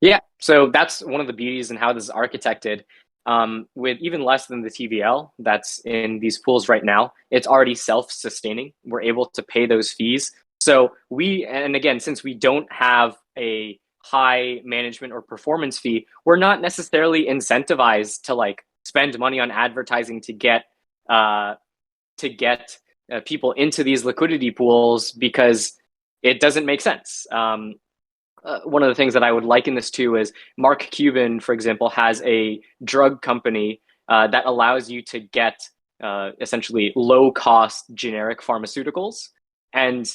Yeah, so that's one of the beauties in how this is architected. With even less than the TVL that's in these pools right now, it's already self-sustaining. We're able to pay those fees. So and again, since we don't have a high management or performance fee, we're not necessarily incentivized to like spend money on advertising to get people into these liquidity pools, because it doesn't make sense. One of the things that I would liken this to is Mark Cuban, for example, has a drug company that allows you to get essentially low-cost generic pharmaceuticals, and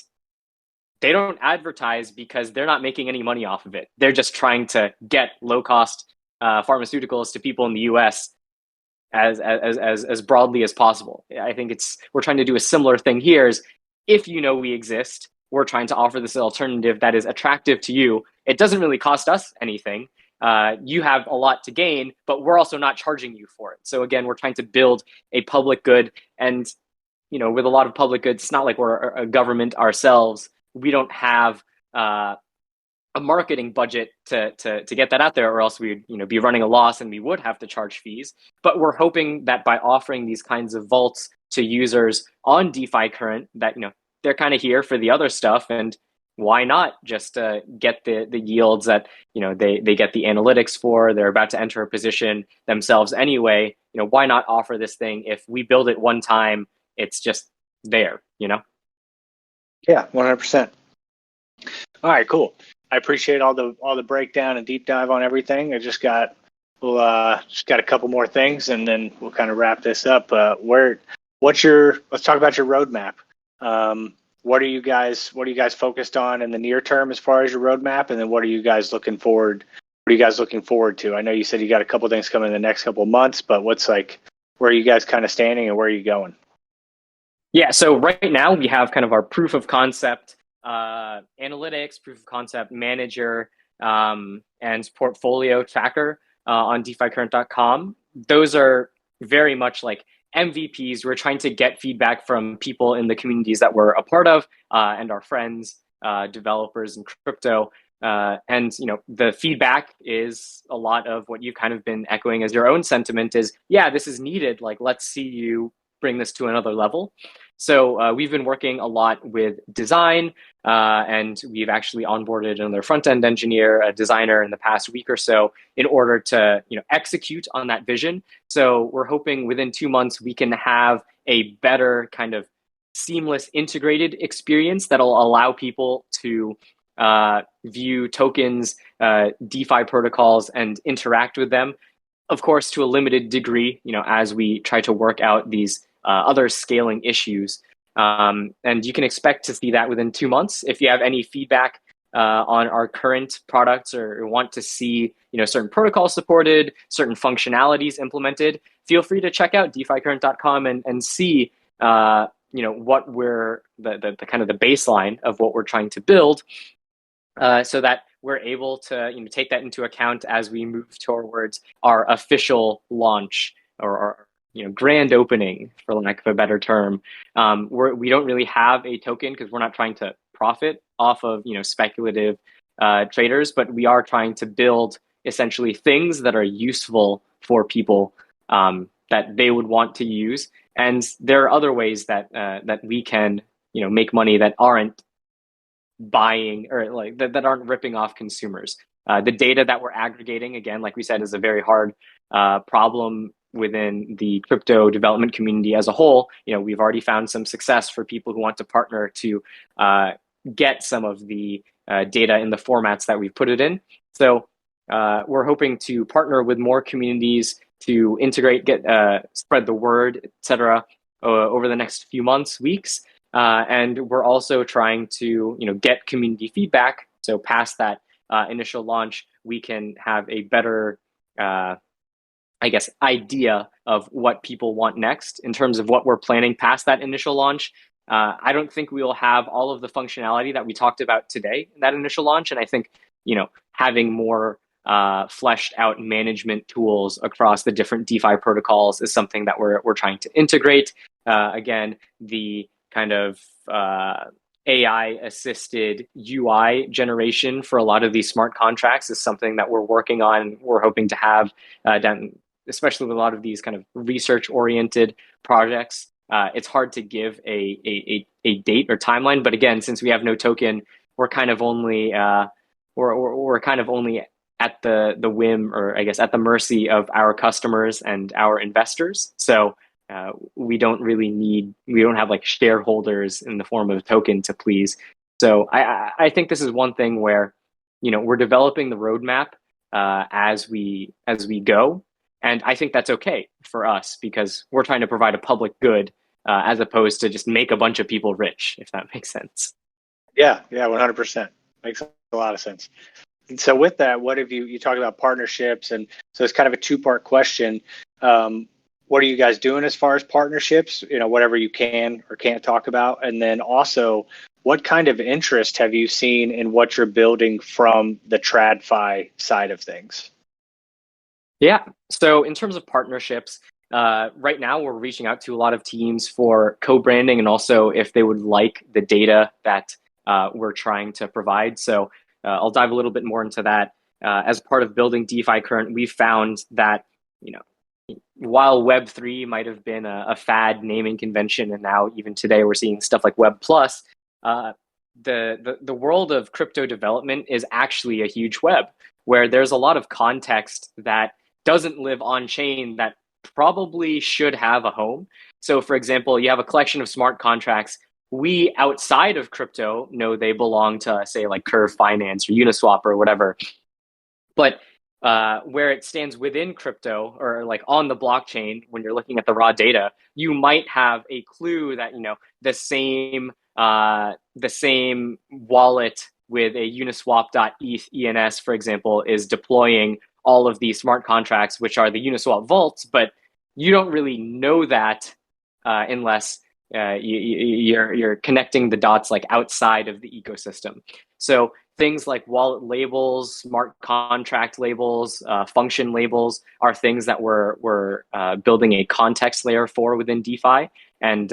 they don't advertise because they're not making any money off of it. They're just trying to get low-cost pharmaceuticals to people in the U.S. as broadly as possible. I think we're trying to do a similar thing here. Is if we exist, we're trying to offer this alternative that is attractive to you. It doesn't really cost us anything. You have a lot to gain, but we're also not charging you for it. So again, we're trying to build a public good, and with a lot of public goods, it's not like we're a government ourselves. We don't have a marketing budget to get that out there, or else we'd be running a loss and we would have to charge fees. But we're hoping that by offering these kinds of vaults to users on DeFi Current that, they're kind of here for the other stuff, and why not just get the yields that, they get the analytics for, they're about to enter a position themselves anyway. Why not offer this thing? If we build it one time, it's just there, Yeah, 100%. All right, cool. I appreciate all the breakdown and deep dive on everything. We'll just got a couple more things, and then we'll kind of wrap this up. Let's talk about your roadmap. What are you guys focused on in the near term as far as your roadmap, and then what are you guys looking forward to? I know you said you got a couple things coming in the next couple of months, but where are you guys kind of standing, and where are you going? Yeah, so right now we have kind of our proof of concept analytics, proof of concept manager, and portfolio tracker on DeFiCurrent.com. Those are very much like MVPs. We're trying to get feedback from people in the communities that we're a part of, and our friends, developers in crypto. And the feedback is a lot of what you've kind of been echoing as your own sentiment is, yeah, this is needed. Like, let's see you bring this to another level. So we've been working a lot with design, and we've actually onboarded another front-end engineer, a designer in the past week or so in order to execute on that vision. So we're hoping within 2 months we can have a better kind of seamless integrated experience that'll allow people to view tokens, DeFi protocols, and interact with them. Of course, to a limited degree, as we try to work out these other scaling issues. And you can expect to see that within 2 months. If you have any feedback on our current products or want to see certain protocols supported, certain functionalities implemented, feel free to check out DeFiCurrent.com and see what we're the kind of the baseline of what we're trying to build, so that we're able to take that into account as we move towards our official launch or grand opening, for lack of a better term. We don't really have a token because we're not trying to profit off of speculative traders, but we are trying to build essentially things that are useful for people, that they would want to use. And there are other ways that we can make money that aren't buying or like that aren't ripping off consumers. The data that we're aggregating, again, like we said, is a very hard problem within the crypto development community as a whole. We've already found some success for people who want to partner to get some of the data in the formats that we've put it in. So we're hoping to partner with more communities to integrate, spread the word, etc., over the next few months, weeks. And we're also trying to get community feedback. So past that initial launch, we can have a better idea of what people want next in terms of what we're planning past that initial launch. I don't think we will have all of the functionality that we talked about today in that initial launch. And I think, having more fleshed out management tools across the different DeFi protocols is something that we're trying to integrate. Again, the kind of AI-assisted UI generation for a lot of these smart contracts is something that we're working on. We're hoping to have done, especially with a lot of these kind of research-oriented projects. It's hard to give a date or timeline, but again, since we have no token, we're kind of only we're kind of only at the whim, or I guess at the mercy of our customers and our investors. So we don't have like shareholders in the form of a token to please. So I think this is one thing where we're developing the roadmap as we go. And I think that's okay for us because we're trying to provide a public good as opposed to just make a bunch of people rich, if that makes sense. Yeah, 100%. Makes a lot of sense. And so with that, what have you talked about partnerships, and so it's kind of a two-part question. What are you guys doing as far as partnerships, whatever you can or can't talk about? And then also, what kind of interest have you seen in what you're building from the TradFi side of things? Yeah. So in terms of partnerships, right now we're reaching out to a lot of teams for co-branding and also if they would like the data that we're trying to provide. So I'll dive a little bit more into that. As part of building DeFi Current, we found that while Web3 might have been a fad naming convention, and now even today we're seeing stuff like Web Plus, the world of crypto development is actually a huge web where there's a lot of context that doesn't live on chain that probably should have a home. So, for example, you have a collection of smart contracts. We outside of crypto know they belong to, say, like Curve Finance or Uniswap or whatever. But where it stands within crypto or like on the blockchain, when you're looking at the raw data, you might have a clue that the same wallet with a Uniswap.eth ENS, for example, is deploying all of these smart contracts, which are the Uniswap vaults, but you don't really know that unless you're connecting the dots like outside of the ecosystem. So things like wallet labels, smart contract labels, function labels are things that we're building a context layer for within DeFi, and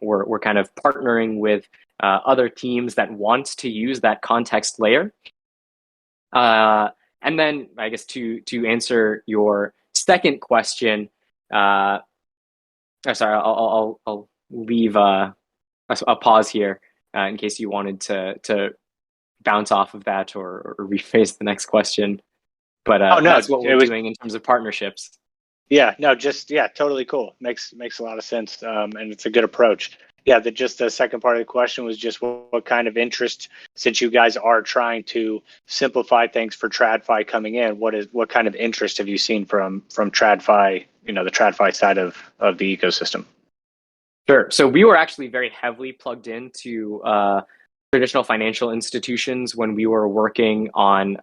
we're kind of partnering with other teams that want to use that context layer. And then I guess to answer your second question, sorry, I'll leave a pause here in case you wanted to bounce off of that or rephrase the next question. But that's what we're doing in terms of partnerships. Yeah, no, totally cool. Makes a lot of sense, and it's a good approach. Yeah, just the second part of the question was just what kind of interest, since you guys are trying to simplify things for TradFi coming in, what kind of interest have you seen from TradFi, the TradFi side of the ecosystem? Sure. So we were actually very heavily plugged into traditional financial institutions when we were working on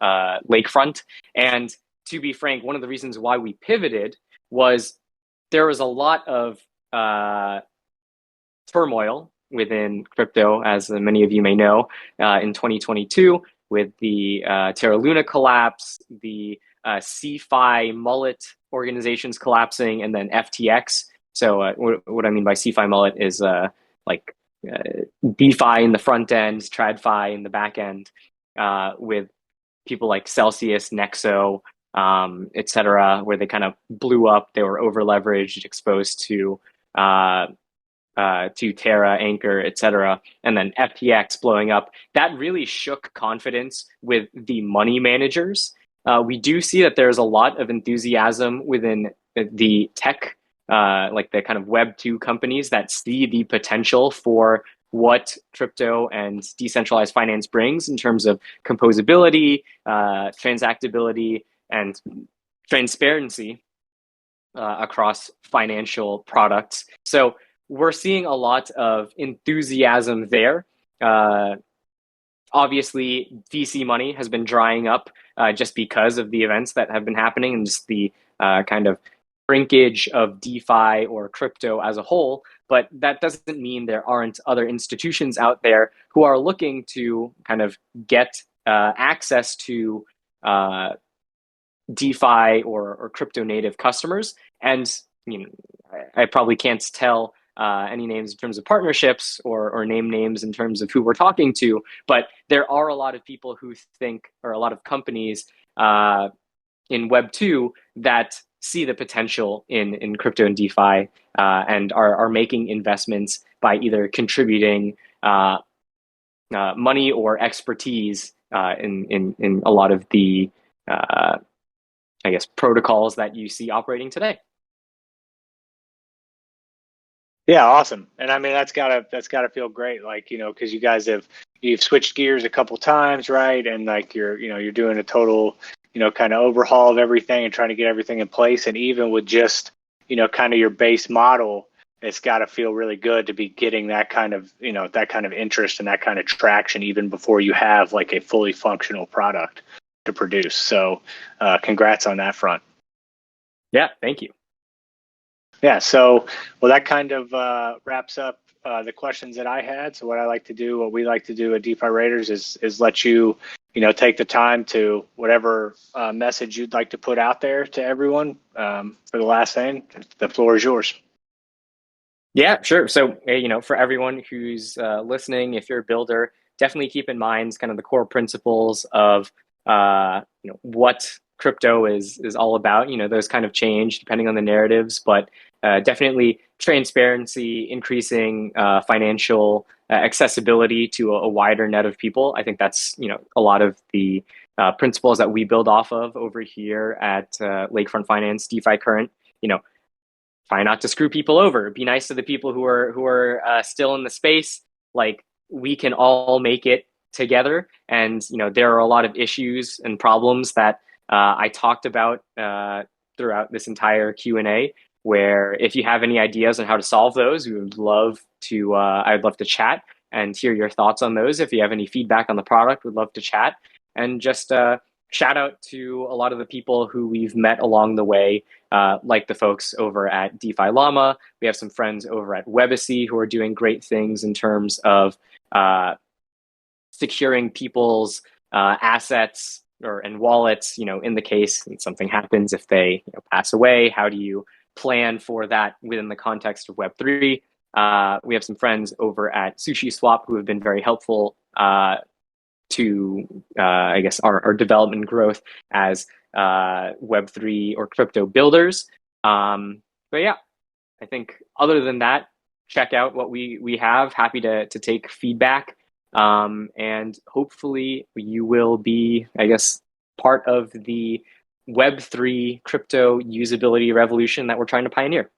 Lakefront. And to be frank, one of the reasons why we pivoted was there was a lot of turmoil within crypto, as many of you may know, in 2022 with the Terra Luna collapse, the CeFi mullet organizations collapsing, and then FTX. So what I mean by CeFi mullet is like DeFi in the front end, TradFi in the back end, with people like Celsius, Nexo, etc., where they kind of blew up. They were over leveraged, exposed to Terra, Anchor, etc., and then FTX blowing up. That really shook confidence with the money managers. We do see that there's a lot of enthusiasm within the tech, like the kind of Web 2 companies that see the potential for what crypto and decentralized finance brings in terms of composability, transactability, and transparency across financial products. So we're seeing a lot of enthusiasm there. Obviously, VC money has been drying up just because of the events that have been happening and just the kind of shrinkage of DeFi or crypto as a whole. But that doesn't mean there aren't other institutions out there who are looking to kind of get access to DeFi or crypto native customers. And I probably can't tell any names in terms of partnerships or name names in terms of who we're talking to, but there are a lot of people who think, or a lot of companies in Web 2 that see the potential in crypto and DeFi and are making investments by either contributing money or expertise in a lot of the I guess protocols that you see operating today. Yeah, awesome. And I mean that's gotta feel great, like, because you guys you've switched gears a couple times, right? And like you're doing a total kind of overhaul of everything and trying to get everything in place. And even with just kind of your base model, it's got to feel really good to be getting that kind of interest and that kind of traction even before you have like a fully functional product to produce. So congrats on that front. Yeah, thank you. Yeah, so well, that kind of wraps up the questions that I had. So what we like to do at DeFi Raiders is let you take the time to whatever message you'd like to put out there to everyone for the last thing. The floor is yours. Yeah, sure. So for everyone who's listening, if you're a builder, definitely keep in mind kind of the core principles of what crypto is all about. Those kind of change depending on the narratives, but definitely transparency, increasing financial accessibility to a wider net of people. I think that's a lot of the principles that we build off of over here at Lakefront Finance, DeFi Current. Try not to screw people over. Be nice to the people who are still in the space. Like, we can all make it together, and there are a lot of issues and problems that I talked about throughout this entire Q&A, where if you have any ideas on how to solve those, we would love to I'd love to chat and hear your thoughts on those. If you have any feedback on the product, we'd love to chat. And just shout out to a lot of the people who we've met along the way, like the folks over at DeFi Llama. We have some friends over at Webacy who are doing great things in terms of securing people's assets and wallets. In the case that something happens, if they pass away, how do you plan for that within the context of Web3? We have some friends over at Sushi Swap who have been very helpful to I guess our development growth as Web3 or crypto builders. But yeah, I think other than that, check out what we have. Happy to take feedback, and hopefully you will be, I guess, part of the Web3 crypto usability revolution that we're trying to pioneer.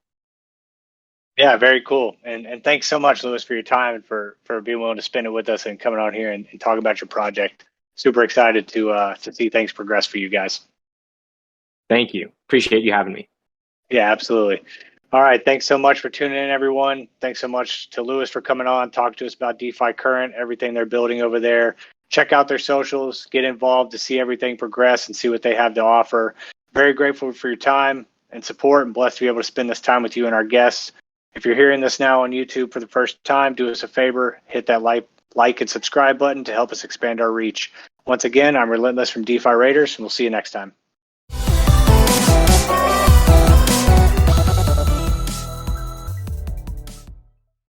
Yeah, very cool. And thanks so much, Lewis, for your time and for being willing to spend it with us and coming on here and talk about your project. Super excited to see things progress for you guys. Thank you. Appreciate you having me. Yeah, absolutely. All right. Thanks so much for tuning in, everyone. Thanks so much to Lewis for coming on, talk to us about DeFi Current, everything they're building over there. Check out their socials, get involved to see everything progress and see what they have to offer. Very grateful for your time and support, and blessed to be able to spend this time with you and our guests. If you're hearing this now on YouTube for the first time, do us a favor, hit that like and subscribe button to help us expand our reach. Once again, I'm Relentless from DeFi Raiders, and we'll see you next time.